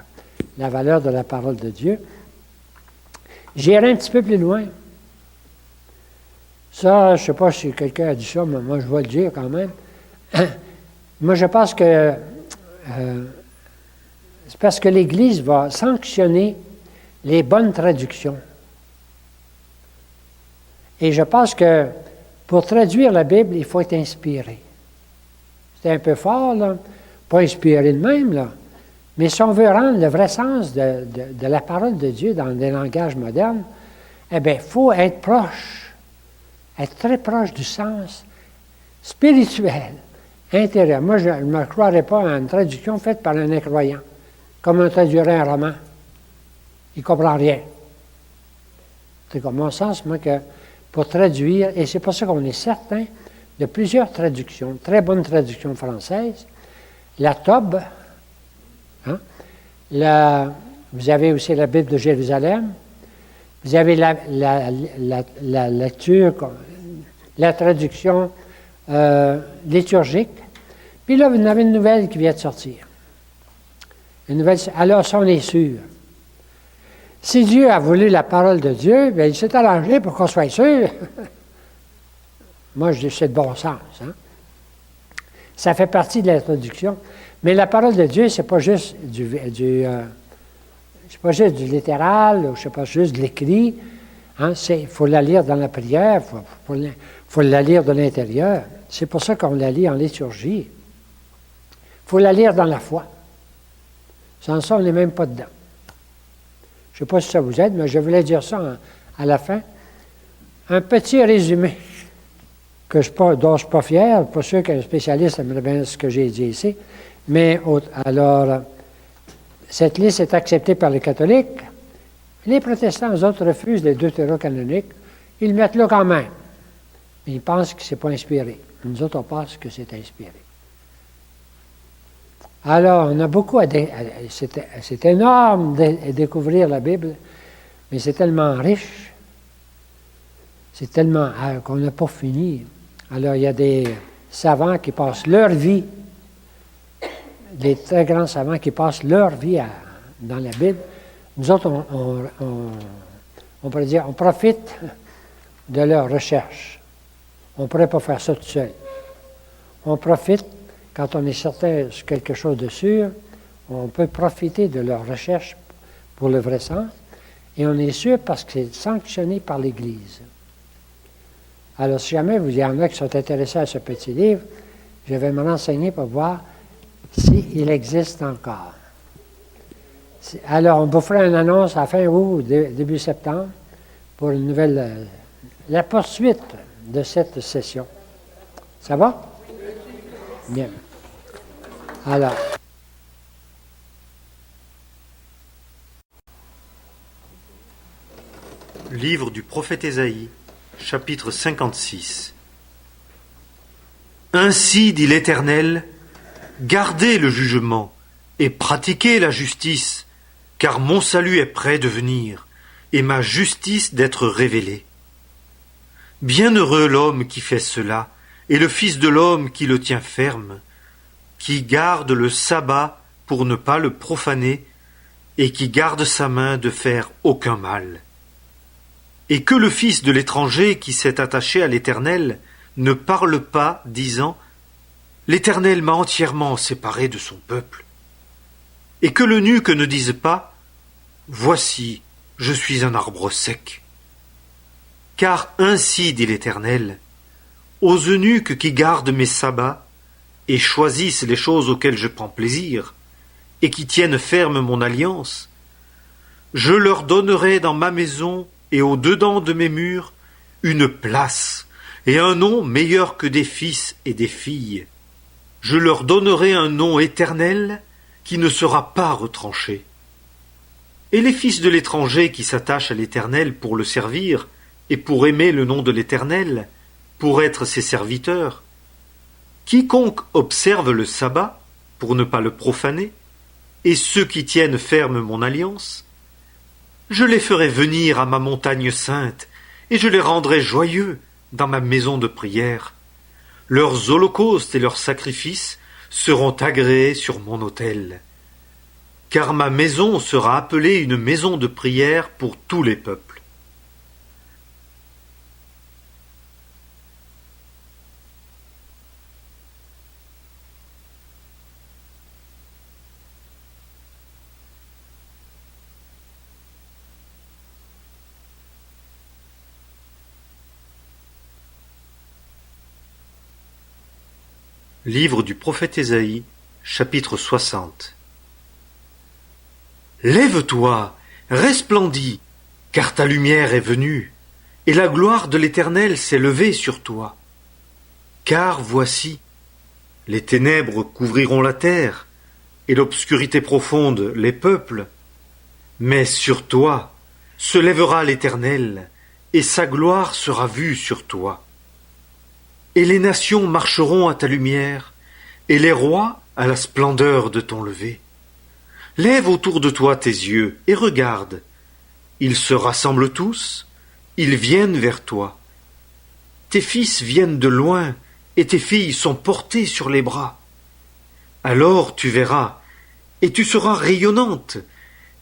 valeur de la parole de Dieu. J'irai un petit peu plus loin. Ça, je ne sais pas si quelqu'un a dit ça, mais moi, je vais le dire quand même. Moi, je pense que c'est parce que l'Église va sanctionner les bonnes traductions. Et je pense que pour traduire la Bible, il faut être inspiré. C'est un peu fort, là. Pas inspiré de même, là. Mais si on veut rendre le vrai sens de la parole de Dieu dans des langages modernes, eh bien, il faut être proche, être très proche du sens spirituel, intérieur. Moi, je ne me croirais pas à une traduction faite par un incroyant, comme on traduirait un roman. Il ne comprend rien. C'est comme mon sens, moi, que pour traduire, et c'est pour ça qu'on est certain de plusieurs traductions, très bonnes traductions françaises. La Tobe, hein? Vous avez aussi la Bible de Jérusalem, vous avez la lecture, la traduction liturgique, puis là, vous en avez une nouvelle qui vient de sortir. Une nouvelle, alors, ça, on est sûr. Si Dieu a voulu la parole de Dieu, bien, il s'est arrangé pour qu'on soit sûr. Moi, je dis c'est de bon sens. Hein? Ça fait partie de l'introduction. Mais la parole de Dieu, c'est pas juste c'est pas juste du littéral, ou c'est pas juste de l'écrit. Hein? Il faut la lire dans la prière, il faut la lire de l'intérieur. C'est pour ça qu'on la lit en liturgie. Il faut la lire dans la foi. Sans ça, on n'est même pas dedans. Je ne sais pas si ça vous aide, mais je voulais dire ça à la fin. Un petit résumé dont je ne suis pas fier, pas sûr qu'un spécialiste aimerait bien ce que j'ai dit ici, mais alors, cette liste est acceptée par les catholiques. Les protestants, eux autres, refusent les deutérocanoniques. Ils le mettent là quand même. Ils pensent que ce n'est pas inspiré. Nous autres, on pense que c'est inspiré. Alors, on a beaucoup c'est énorme de découvrir la Bible, mais c'est tellement riche, c'est tellement qu'on n'a pas fini. Alors, il y a des savants qui passent leur vie, des très grands savants qui passent leur vie dans la Bible. Nous autres, on pourrait dire, on profite de leur recherche. On ne pourrait pas faire ça tout seul. On profite. Quand on est certain de quelque chose de sûr, on peut profiter de leur recherche pour le vrai sens, et on est sûr parce que c'est sanctionné par l'Église. Alors, si jamais il y en a qui sont intéressés à ce petit livre, je vais me renseigner pour voir s'il existe encore. Alors, on vous fera une annonce à fin août ou début septembre pour une nouvelle, la poursuite de cette session. Ça va? Bien. Alors. Livre du prophète Ésaïe, chapitre 56. Ainsi dit l'Éternel, gardez le jugement et pratiquez la justice, car mon salut est près de venir et ma justice d'être révélée. Bienheureux l'homme qui fait cela et le Fils de l'homme qui le tient ferme, qui garde le sabbat pour ne pas le profaner, et qui garde sa main de faire aucun mal. Et que le fils de l'étranger qui s'est attaché à l'Éternel ne parle pas, disant « L'Éternel m'a entièrement séparé de son peuple ». Et que l'eunuque ne dise pas « Voici, je suis un arbre sec ». Car ainsi dit l'Éternel, aux eunuques qui gardent mes sabbats, et choisissent les choses auxquelles je prends plaisir, et qui tiennent ferme mon alliance, je leur donnerai dans ma maison et au-dedans de mes murs une place et un nom meilleur que des fils et des filles. Je leur donnerai un nom éternel qui ne sera pas retranché. Et les fils de l'étranger qui s'attachent à l'Éternel pour le servir et pour aimer le nom de l'Éternel, pour être ses serviteurs, quiconque observe le sabbat, pour ne pas le profaner, et ceux qui tiennent ferme mon alliance, je les ferai venir à ma montagne sainte, et je les rendrai joyeux dans ma maison de prière. Leurs holocaustes et leurs sacrifices seront agréés sur mon autel. Car ma maison sera appelée une maison de prière pour tous les peuples. Livre du prophète Ésaïe, chapitre 60. Lève-toi, resplendis, car ta lumière est venue, et la gloire de l'Éternel s'est levée sur toi. Car voici, Les ténèbres couvriront la terre, et l'obscurité profonde les peuples. Mais sur toi se lèvera l'Éternel, et sa gloire sera vue sur toi. Et les nations marcheront à ta lumière, et les rois à la splendeur de ton lever. Lève autour de toi tes yeux, et regarde. Ils se rassemblent tous, ils viennent vers toi. Tes fils viennent de loin, et tes filles sont portées sur les bras. Alors tu verras, et tu seras rayonnante,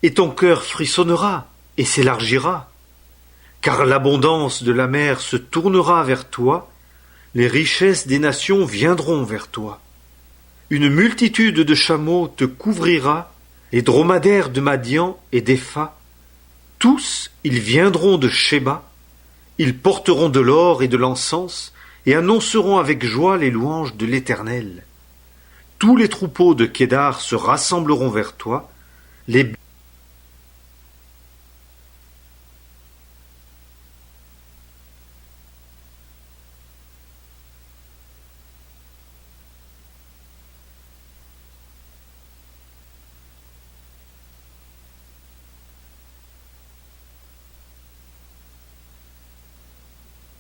et ton cœur frissonnera, et s'élargira. Car l'abondance de la mer se tournera vers toi, les richesses des nations viendront vers toi. Une multitude de chameaux te couvrira, les dromadaires de Madian et d'Epha. Tous, ils viendront de Sheba, ils porteront de l'or et de l'encens, et annonceront avec joie les louanges de l'Éternel. Tous les troupeaux de Kédar se rassembleront vers toi, les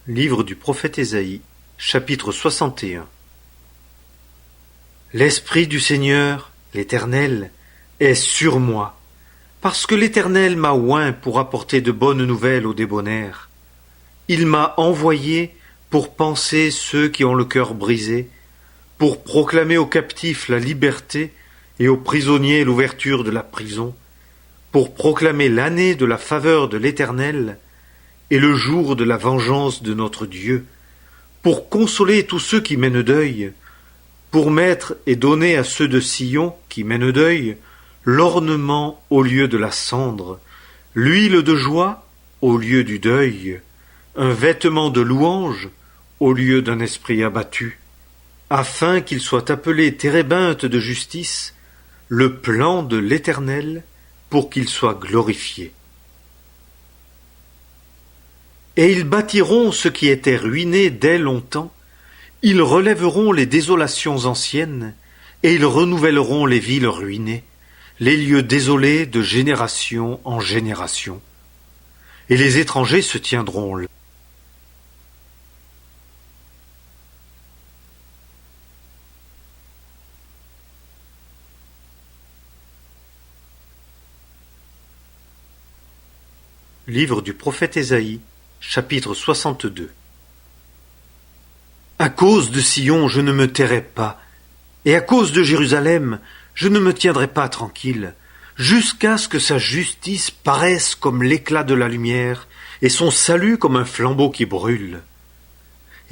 Livre du prophète Ésaïe, chapitre 61. L'Esprit du Seigneur, l'Éternel, est sur moi, parce que l'Éternel m'a oint pour apporter de bonnes nouvelles aux débonnaires. Il m'a envoyé pour panser ceux qui ont le cœur brisé, pour proclamer aux captifs la liberté et aux prisonniers l'ouverture de la prison, pour proclamer l'année de la faveur de l'Éternel, et le jour de la vengeance de notre Dieu, pour consoler tous ceux qui mènent deuil, pour mettre et donner à ceux de Sion qui mènent deuil l'ornement au lieu de la cendre, l'huile de joie au lieu du deuil, un vêtement de louange au lieu d'un esprit abattu, afin qu'il soit appelé térébinthe de justice, le plan de l'Éternel, pour qu'il soit glorifié. Et ils bâtiront ce qui était ruiné dès longtemps, ils relèveront les désolations anciennes, et ils renouvelleront les villes ruinées, les lieux désolés de génération en génération. Et les étrangers se tiendront là. Livre du prophète Ésaïe, chapitre 62. À cause de Sion, je ne me tairai pas, et à cause de Jérusalem, je ne me tiendrai pas tranquille, jusqu'à ce que sa justice paraisse comme l'éclat de la lumière, et son salut comme un flambeau qui brûle.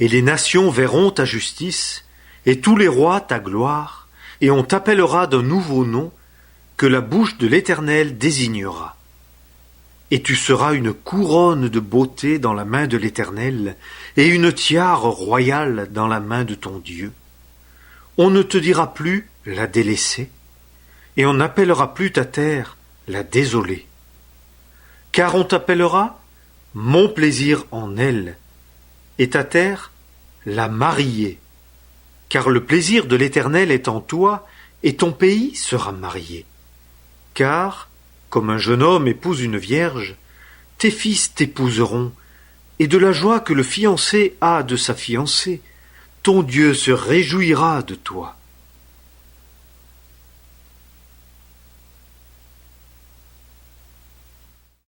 Et les nations verront ta justice, et tous les rois ta gloire, et on t'appellera d'un nouveau nom, que la bouche de l'Éternel désignera. Et tu seras une couronne de beauté dans la main de l'Éternel, et une tiare royale dans la main de ton Dieu. On ne te dira plus la délaissée, et on n'appellera plus ta terre la désolée. Car on t'appellera mon plaisir en elle, et ta terre la mariée. Car le plaisir de l'Éternel est en toi, et ton pays sera marié. Car comme un jeune homme épouse une vierge, tes fils t'épouseront, et de la joie que le fiancé a de sa fiancée, ton Dieu se réjouira de toi.